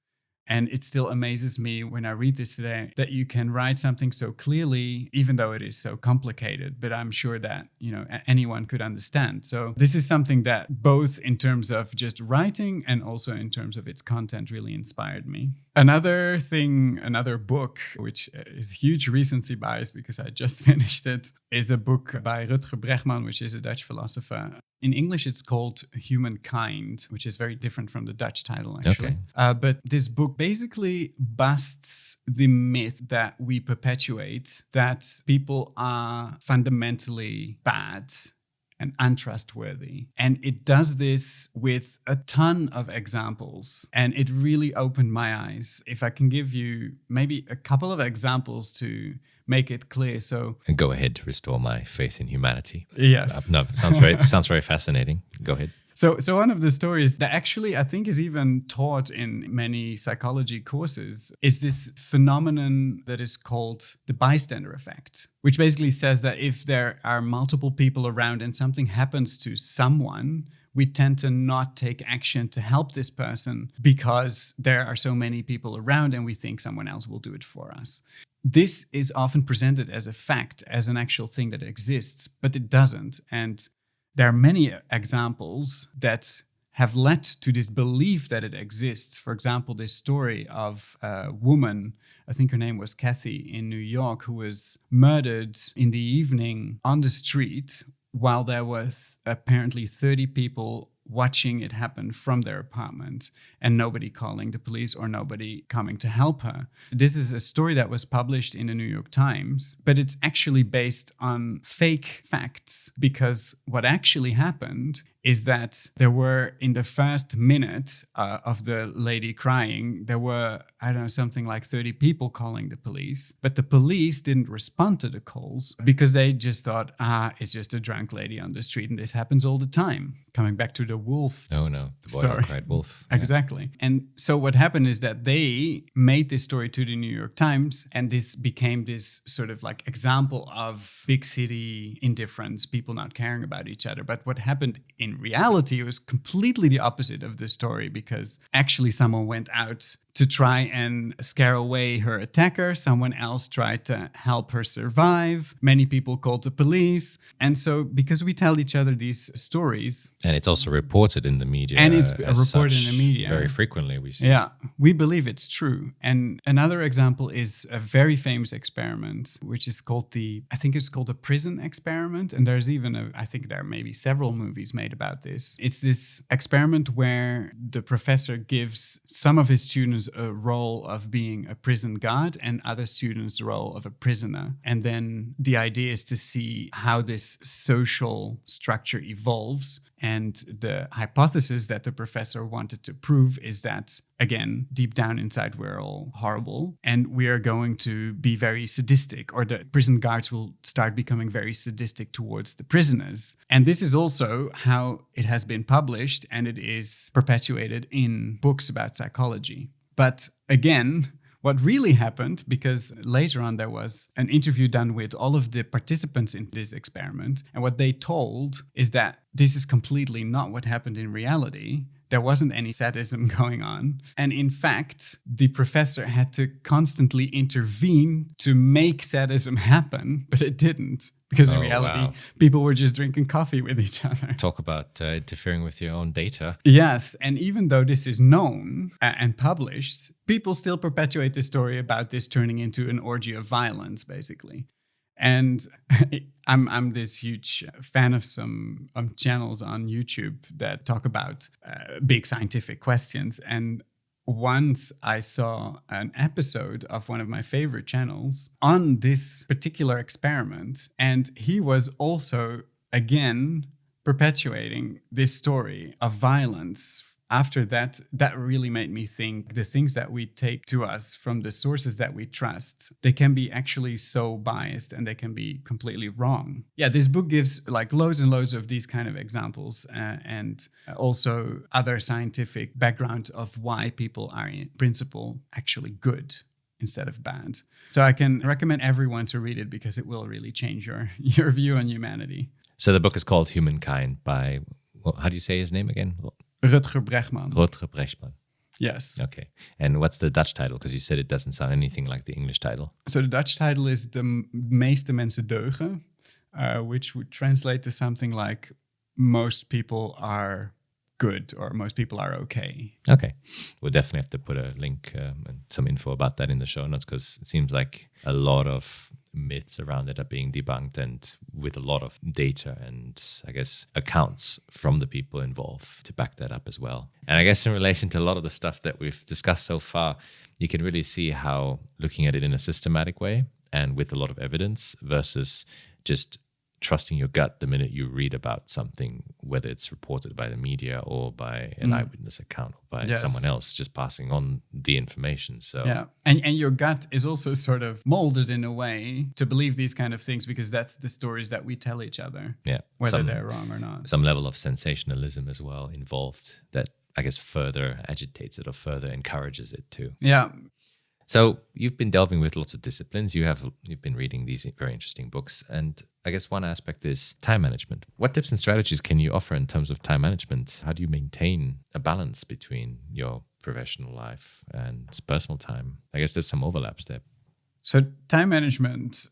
And it still amazes me when I read this today that you can write something so clearly, even though it is so complicated, but I'm sure that, anyone could understand. So this is something that both in terms of just writing and also in terms of its content really inspired me. Another book, which is huge recency bias because I just finished it, is a book by Rutger Bregman, which is a Dutch philosopher. In English, it's called Humankind, which is very different from the Dutch title, actually. Okay. But this book basically busts the myth that we perpetuate, that people are fundamentally bad and untrustworthy. And it does this with a ton of examples. And it really opened my eyes. If I can give you maybe a couple of examples to make it clear. So, and go ahead to restore my faith in humanity. Yes. No, sounds very fascinating. Go ahead. So one of the stories that actually I think is even taught in many psychology courses is this phenomenon that is called the bystander effect, which basically says that if there are multiple people around and something happens to someone, we tend to not take action to help this person because there are so many people around and we think someone else will do it for us. This is often presented as a fact, as an actual thing that exists, but it doesn't. And there are many examples that have led to this belief that it exists. For example, this story of a woman, I think her name was Kathy, in New York, who was murdered in the evening on the street while there was apparently 30 people watching it happen from their apartment. and nobody calling the police or nobody coming to help her. This is a story that was published in the New York Times, but it's actually based on fake facts, because what actually happened is that there were, in the first minute of the lady crying, there were, I don't know, something like 30 people calling the police. But the police didn't respond to the calls because they just thought, it's just a drunk lady on the street and this happens all the time. Coming back to the wolf. Oh no, the boy story. who cried wolf. Exactly. Yeah. And so what happened is that they made this story to the New York Times, and this became this sort of like example of big city indifference, people not caring about each other. But what happened in reality was completely the opposite of the story, because actually someone went out to try and scare away her attacker. Someone else tried to help her survive. Many people called the police. And so because we tell each other these stories... And it's also reported in the media. And it's reported in the media. Very frequently we see. Yeah, we believe it's true. And another example is a very famous experiment, which is called I think it's called the prison experiment. And there's even I think there are maybe several movies made about this. It's this experiment where the professor gives some of his students a role of being a prison guard and other students the role of a prisoner. And then the idea is to see how this social structure evolves. And the hypothesis that the professor wanted to prove is that, again, deep down inside, we're all horrible and we are going to be very sadistic, or the prison guards will start becoming very sadistic towards the prisoners. And this is also how it has been published, and it is perpetuated in books about psychology. But again, what really happened, because later on there was an interview done with all of the participants in this experiment, and what they told is that this is completely not what happened in reality. There wasn't any sadism going on. And in fact, the professor had to constantly intervene to make sadism happen, but it didn't. Because in reality, people were just drinking coffee with each other. Talk about interfering with your own data. Yes. And even though this is known and published, people still perpetuate this story about this turning into an orgy of violence, basically. And I'm this huge fan of some channels on YouTube that talk about big scientific questions. And once I saw an episode of one of my favorite channels on this particular experiment, and he was also, again, perpetuating this story of violence. After that, that really made me think the things that we take to us from the sources that we trust, they can be actually so biased and they can be completely wrong. Yeah, this book gives like loads and loads of these kind of examples and also other scientific background of why people are in principle actually good instead of bad. So I can recommend everyone to read it because it will really change your view on humanity. So the book is called Humankind by, well, how do you say his name again? Rutger Bregman. Rutger Bregman. Yes. Okay. And what's the Dutch title? Because you said it doesn't sound anything like the English title. So the Dutch title is De meeste mensen deugen, which would translate to something like most people are good or most people are okay. Okay. We'll definitely have to put a link and some info about that in the show notes, because it seems like a lot of myths around it are being debunked, and with a lot of data and I guess accounts from the people involved to back that up as well. And I guess in relation to a lot of the stuff that we've discussed so far, you can really see how looking at it in a systematic way and with a lot of evidence versus just trusting your gut the minute you read about something, whether it's reported by the media or by an eyewitness account or by someone else just passing on the information. So yeah, and your gut is also sort of molded in a way to believe these kind of things because that's the stories that we tell each other, whether they're wrong or not. Some level of sensationalism as well involved that I guess further agitates it or further encourages it too. Yeah. So you've been delving with lots of disciplines. You've been reading these very interesting books. And I guess one aspect is time management. What tips and strategies can you offer in terms of time management? How do you maintain a balance between your professional life and personal time? I guess there's some overlaps there. So time management,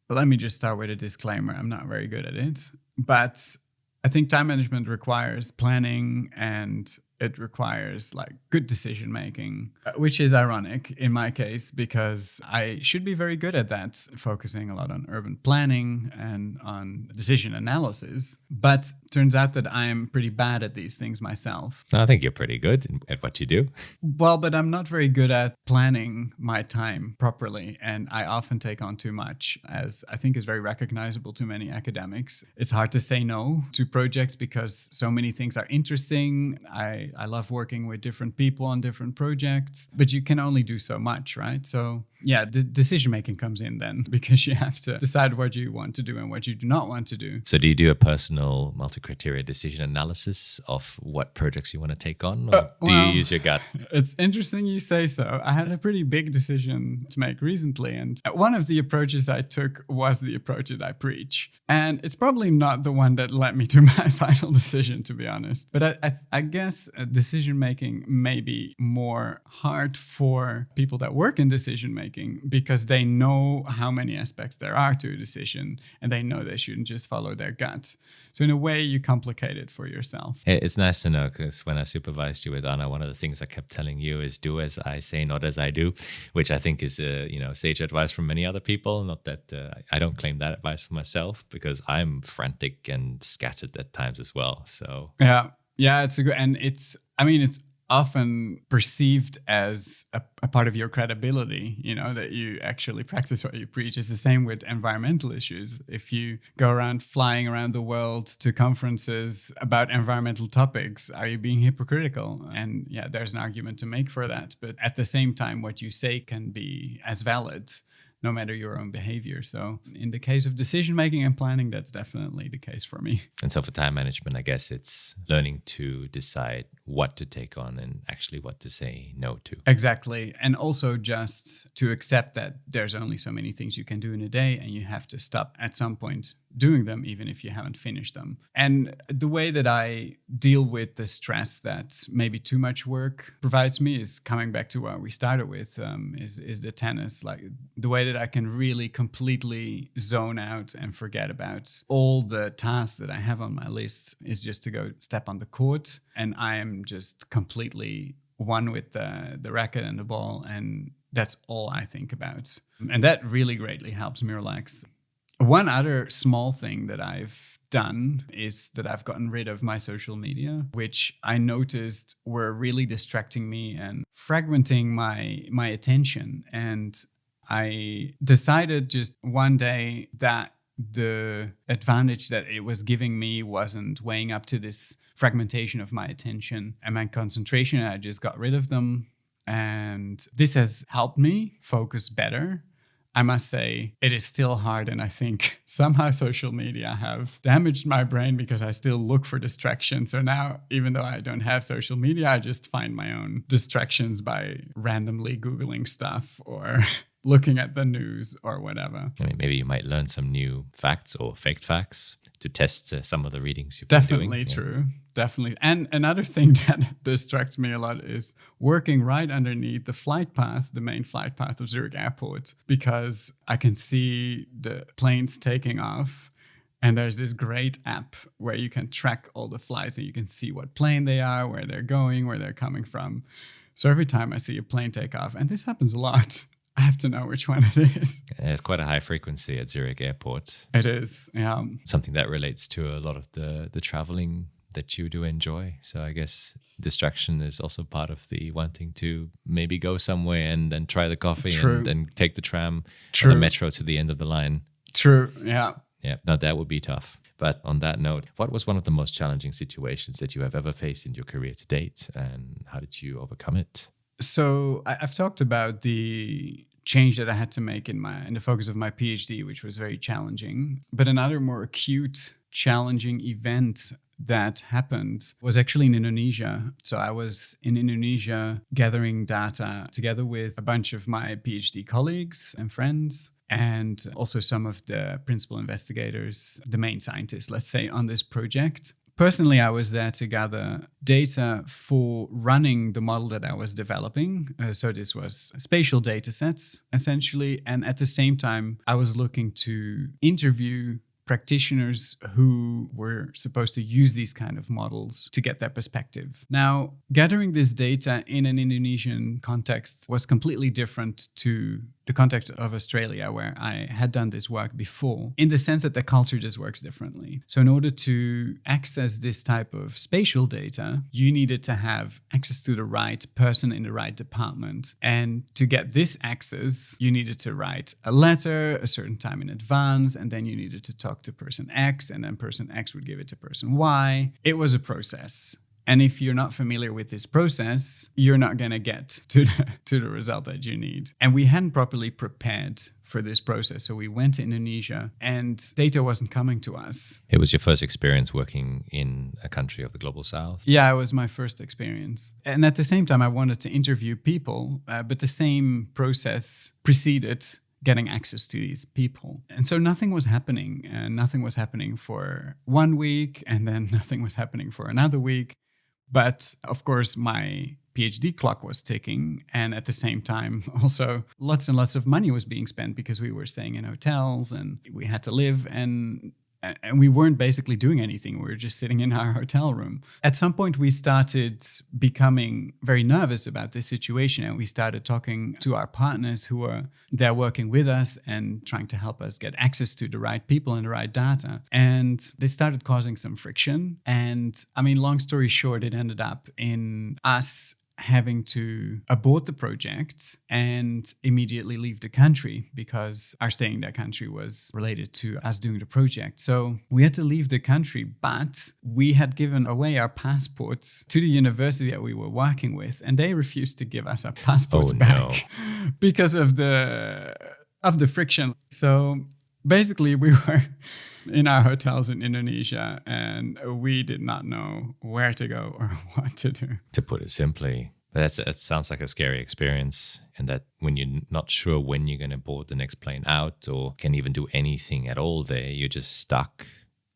let me just start with a disclaimer. I'm not very good at it. But I think time management requires planning and it requires like good decision making, which is ironic in my case because I should be very good at that, focusing a lot on urban planning and on decision analysis. But turns out that I'm pretty bad at these things myself. I think you're pretty good at what you do. Well, but I'm not very good at planning my time properly. And I often take on too much, as I think is very recognizable to many academics. It's hard to say no to projects because so many things are interesting. I love working with different people on different projects, but you can only do so much, right? So yeah, the decision making comes in then because you have to decide what you want to do and what you do not want to do. So do you do a personal multi-criteria decision analysis of what projects you want to take on? Or do you use your gut? It's interesting you say so. I had a pretty big decision to make recently, and one of the approaches I took was the approach that I preach. And it's probably not the one that led me to my final decision, to be honest. But I guess decision making may be more hard for people that work in decision making because they know how many aspects there are to a decision and they know they shouldn't just follow their gut. So in a way, you complicate it for yourself. It's nice to know because when I supervised you with Anna, one of the things I kept telling you is do as I say, not as I do, which I think is sage advice from many other people. Not that I don't claim that advice for myself because I'm frantic and scattered at times as well. So yeah, it's a good, and it's often perceived as a part of your credibility, that you actually practice what you preach. It's the same with environmental issues. If you go around flying around the world to conferences about environmental topics, are you being hypocritical? And yeah, there's an argument to make for that. But at the same time, what you say can be as valid no matter your own behavior. So in the case of decision-making and planning, that's definitely the case for me. And so for time management, I guess it's learning to decide what to take on and actually what to say no to. Exactly. And also just to accept that there's only so many things you can do in a day and you have to stop at some point doing them, even if you haven't finished them. And the way that I deal with the stress that maybe too much work provides me is coming back to what we started with, is the tennis. Like the way that I can really completely zone out and forget about all the tasks that I have on my list is just to go step on the court. And I am just completely one with the racket and the ball. And that's all I think about. And that really greatly helps me relax. One other small thing that I've done is that I've gotten rid of my social media, which I noticed were really distracting me and fragmenting my attention. And I decided just one day that the advantage that it was giving me wasn't weighing up to this fragmentation of my attention and my concentration. I just got rid of them. And this has helped me focus better. I must say, it is still hard. And I think somehow social media have damaged my brain because I still look for distractions. So now, even though I don't have social media, I just find my own distractions by randomly Googling stuff or looking at the news or whatever. I mean, maybe you might learn some new facts or faked facts to test some of the readings you've been doing. Definitely true. Definitely. And another thing that distracts me a lot is working right underneath the flight path, the main flight path of Zurich Airport, because I can see the planes taking off. And there's this great app where you can track all the flights and you can see what plane they are, where they're going, where they're coming from. So every time I see a plane take off, and this happens a lot, I have to know which one it is. It's quite a high frequency at Zurich Airport. It is, yeah. Something that relates to a lot of the traveling that you do enjoy. So I guess distraction is also part of the wanting to maybe go somewhere and then try the coffee and then take the tram or the metro to the end of the line. True, yeah. Yeah, now that would be tough. But on that note, what was one of the most challenging situations that you have ever faced in your career to date, and how did you overcome it? So I've talked about the change that I had to make in the focus of my PhD, which was very challenging. But another more acute, challenging event that happened was actually in Indonesia. So I was in Indonesia gathering data together with a bunch of my PhD colleagues and friends, and also some of the principal investigators, the main scientists, let's say, on this project. Personally, I was there to gather data for running the model that I was developing. So this was spatial data sets, essentially. And at the same time, I was looking to interview practitioners who were supposed to use these kind of models to get their perspective. Now, gathering this data in an Indonesian context was completely different to the context of Australia, where I had done this work before, in the sense that the culture just works differently. So in order to access this type of spatial data, you needed to have access to the right person in the right department. And to get this access, you needed to write a letter a certain time in advance, and then you needed to talk to person X, and then person X would give it to person Y. It was a process. And if you're not familiar with this process, you're not going to get to the result that you need. And we hadn't properly prepared for this process. So we went to Indonesia and data wasn't coming to us. It was your first experience working in a country of the global south? Yeah, it was my first experience. And at the same time, I wanted to interview people, but the same process preceded getting access to these people. And so nothing was happening. And nothing was happening for 1 week, and then nothing was happening for another week. But of course, my PhD clock was ticking. And at the same time, also lots and lots of money was being spent because we were staying in hotels and we had to live. And we weren't basically doing anything. We were just sitting in our hotel room. At some point, we started becoming very nervous about this situation. And we started talking to our partners who were there working with us and trying to help us get access to the right people and the right data. And this started causing some friction. And I mean, long story short, it ended up in us having to abort the project and immediately leave the country because our staying in that country was related to us doing the project. So we had to leave the country, but we had given away our passports to the university that we were working with, and they refused to give us our passports back because of the friction. So basically, we were in our hotels in Indonesia, and we did not know where to go or what to do. To put it simply, that sounds like a scary experience, and that when you're not sure when you're going to board the next plane out or can even do anything at all there, you're just stuck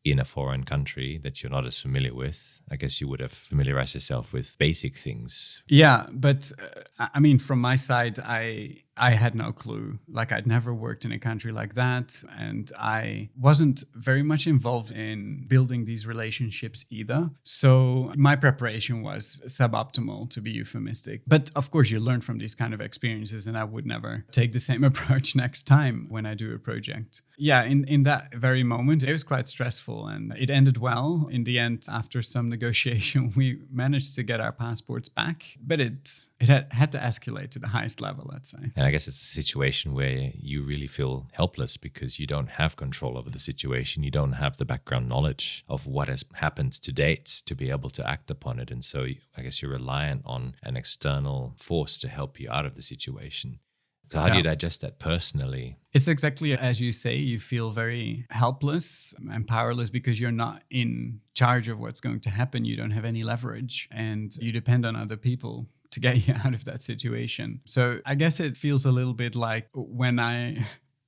in a foreign country that you're not as familiar with. I guess you would have familiarized yourself with basic things. Yeah, but I mean, from my side, I had no clue. Like, I'd never worked in a country like that. And I wasn't very much involved in building these relationships either. So my preparation was suboptimal, to be euphemistic. But of course, you learn from these kind of experiences, and I would never take the same approach next time when I do a project. Yeah, in that very moment, it was quite stressful, and it ended well. In the end, after some negotiation, we managed to get our passports back, but it had to escalate to the highest level, let's say. And I guess it's a situation where you really feel helpless because you don't have control over the situation. You don't have the background knowledge of what has happened to date to be able to act upon it. And so I guess you're reliant on an external force to help you out of the situation. So how do you digest that personally? It's exactly as you say. You feel very helpless and powerless because you're not in charge of what's going to happen. You don't have any leverage, and you depend on other people to get you out of that situation. So I guess it feels a little bit like when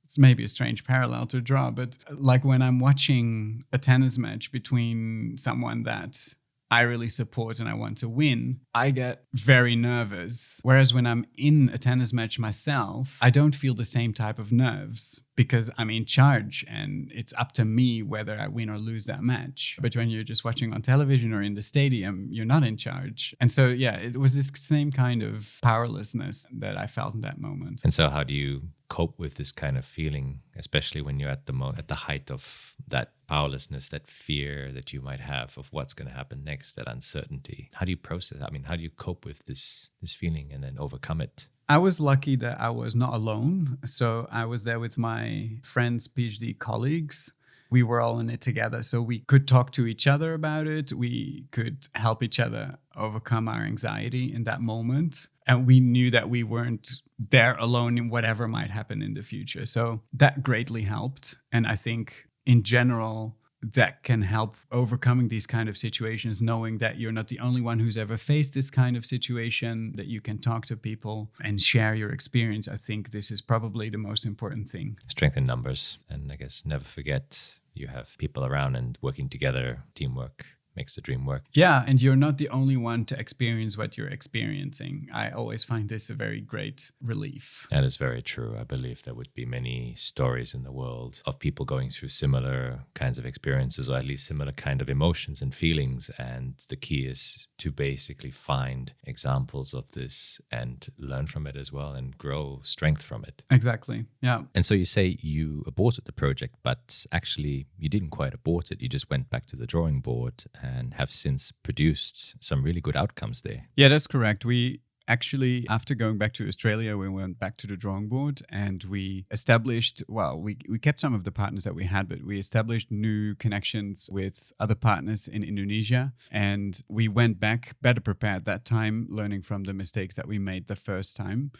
it's maybe a strange parallel to draw, but like when I'm watching a tennis match between someone that I really support and I want to win, I get very nervous. Whereas when I'm in a tennis match myself, I don't feel the same type of nerves because I'm in charge and it's up to me whether I win or lose that match. But when you're just watching on television or in the stadium, you're not in charge. And so, yeah, it was this same kind of powerlessness that I felt in that moment. And so how do you cope with this kind of feeling, especially when you're at the height of that powerlessness, that fear that you might have of what's going to happen next, that uncertainty? How do you process? I mean, how do you cope with this feeling and then overcome it? I was lucky that I was not alone. So I was there with my friends, PhD colleagues. We were all in it together. So we could talk to each other about it. We could help each other overcome our anxiety in that moment. And we knew that we weren't there alone in whatever might happen in the future. So that greatly helped. And I think in general, that can help overcoming these kind of situations, knowing that you're not the only one who's ever faced this kind of situation, that you can talk to people and share your experience. I think this is probably the most important thing. Strength in numbers. And I guess never forget you have people around and working together, teamwork makes the dream work. Yeah, and you're not the only one to experience what you're experiencing. I always find this a very great relief. That is very true. I believe there would be many stories in the world of people going through similar kinds of experiences, or at least similar kind of emotions and feelings. And the key is to basically find examples of this and learn from it as well and grow strength from it. Exactly. Yeah. And so you say you aborted the project, but actually you didn't quite abort it. You just went back to the drawing board and have since produced some really good outcomes there. Yeah, that's correct. We actually, after going back to Australia, we went back to the drawing board and we established, we kept some of the partners that we had, but we established new connections with other partners in Indonesia. And we went back better prepared that time, learning from the mistakes that we made the first time.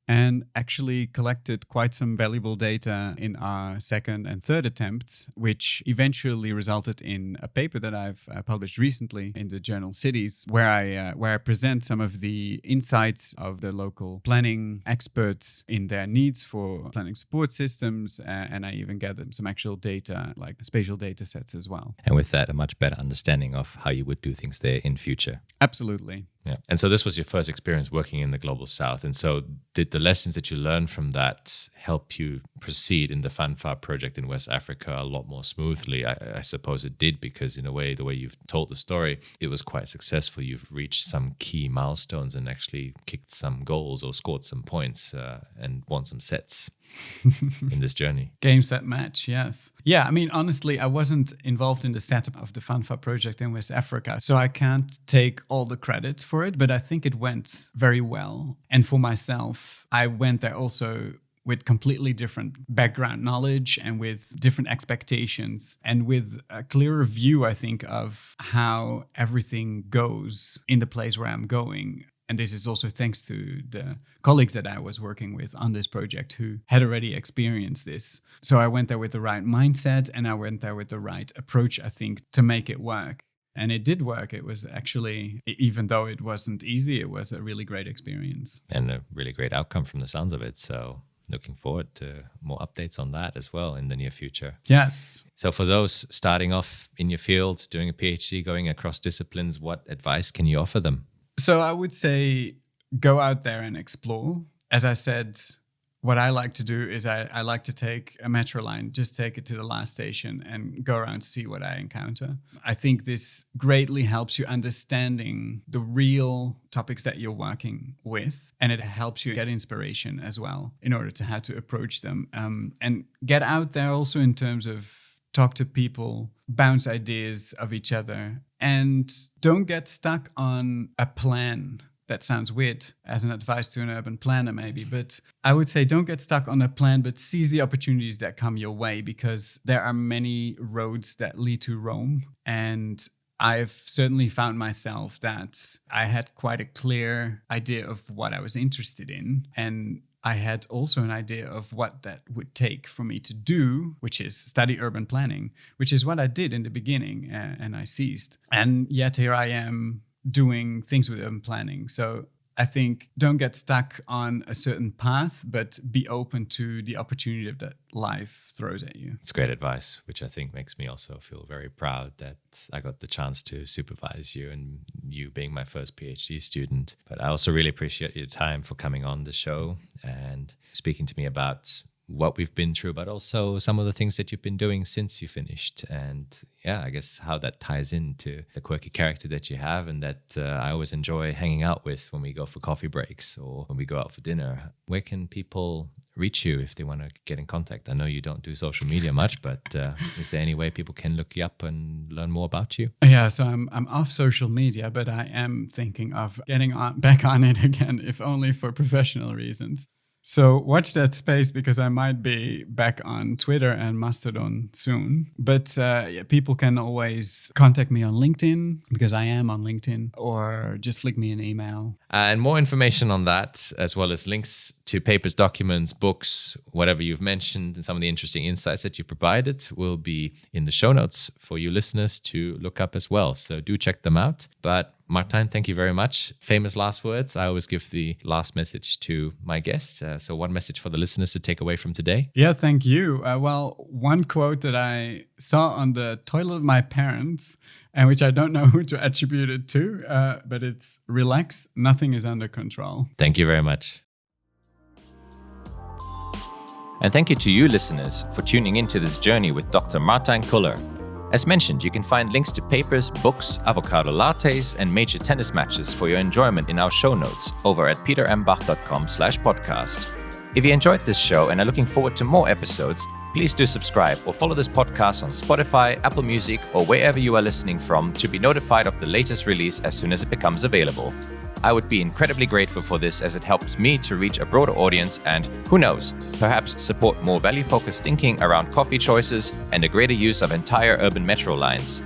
And actually collected quite some valuable data in our second and third attempts, which eventually resulted in a paper that I've published recently in the journal Cities, where I present some of the insights of the local planning experts in their needs for planning support systems, and I even gathered some actual data, like spatial data sets as well. And with that, a much better understanding of how you would do things there in future. Absolutely. Yeah. And so this was your first experience working in the Global South. And so did the lessons that you learned from that help you proceed in the Fanfare project in West Africa a lot more smoothly? I suppose it did, because in a way, the way you've told the story, it was quite successful. You've reached some key milestones and actually kicked some goals or scored some points and won some sets in this journey. Game, set, match, yes. Yeah, I mean, honestly, I wasn't involved in the setup of the Fanfare project in West Africa, so I can't take all the credit for it, but I think it went very well. And for myself, I went there also with completely different background knowledge and with different expectations and with a clearer view, I think, of how everything goes in the place where I'm going. And this is also thanks to the colleagues that I was working with on this project who had already experienced this. So I went there with the right mindset and I went there with the right approach, I think, to make it work. And it did work. It was actually, even though it wasn't easy, it was a really great experience. And a really great outcome from the sounds of it. So looking forward to more updates on that as well in the near future. Yes. So for those starting off in your field, doing a PhD, going across disciplines, what advice can you offer them? So I would say go out there and explore. As I said, what I like to do is I like to take a metro line, just take it to the last station and go around, see what I encounter. I think this greatly helps you understanding the real topics that you're working with, and it helps you get inspiration as well in order to how to approach them. And get out there also in terms of talk to people, bounce ideas of each other, and don't get stuck on a plan. That sounds weird as an advice to an urban planner maybe, but I would say don't get stuck on a plan, but seize the opportunities that come your way, because there are many roads that lead to Rome. And I've certainly found myself that I had quite a clear idea of what I was interested in, and I had also an idea of what that would take for me to do, which is study urban planning, which is what I did in the beginning, and I seized. And yet here I am doing things with urban planning. So I think don't get stuck on a certain path, but be open to the opportunity that life throws at you. It's great advice, which I think makes me also feel very proud that I got the chance to supervise you, and you being my first PhD student. But I also really appreciate your time for coming on the show and speaking to me about what we've been through, but also some of the things that you've been doing since you finished. And yeah, I guess how that ties into the quirky character that you have, and that I always enjoy hanging out with when we go for coffee breaks or when we go out for dinner. Where can people reach you if they want to get in contact? I know you don't do social media much, but is there any way people can look you up and learn more about you? Yeah, so I'm off social media, but I am thinking of getting back on it again, if only for professional reasons. So watch that space, because I might be back on Twitter and Mastodon soon. But people can always contact me on LinkedIn, because I am on LinkedIn, or just flick me an email. And more information on that, as well as links to papers, documents, books, whatever you've mentioned, and some of the interesting insights that you provided will be in the show notes for you listeners to look up as well. So do check them out. But Martijn, thank you very much. Famous last words. I always give the last message to my guests. So one message for the listeners to take away from today. Yeah, thank you. Well, one quote that I saw on the toilet of my parents and which I don't know who to attribute it to, but it's relax, nothing is under control. Thank you very much. And thank you to you listeners for tuning into this journey with Dr. Martijn Kuller. As mentioned, you can find links to papers, books, avocado lattes, and major tennis matches for your enjoyment in our show notes over at petermbach.com/podcast. If you enjoyed this show and are looking forward to more episodes, please do subscribe or follow this podcast on Spotify, Apple Music, or wherever you are listening from to be notified of the latest release as soon as it becomes available. I would be incredibly grateful for this as it helps me to reach a broader audience and, who knows, perhaps support more value-focused thinking around coffee choices and a greater use of entire urban metro lines.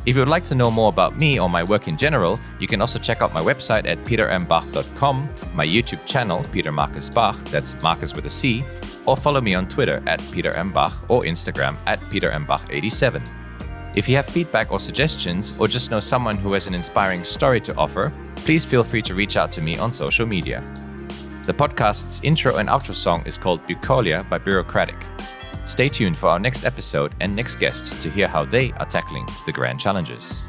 If you would like to know more about me or my work in general, you can also check out my website at petermbach.com, my YouTube channel, Peter Marcus Bach, that's Marcus with a C, or follow me on Twitter at petermbach or Instagram at petermbach87. If you have feedback or suggestions, or just know someone who has an inspiring story to offer, please feel free to reach out to me on social media. The podcast's intro and outro song is called Bucolia by Bureaucratic. Stay tuned for our next episode and next guest to hear how they are tackling the grand challenges.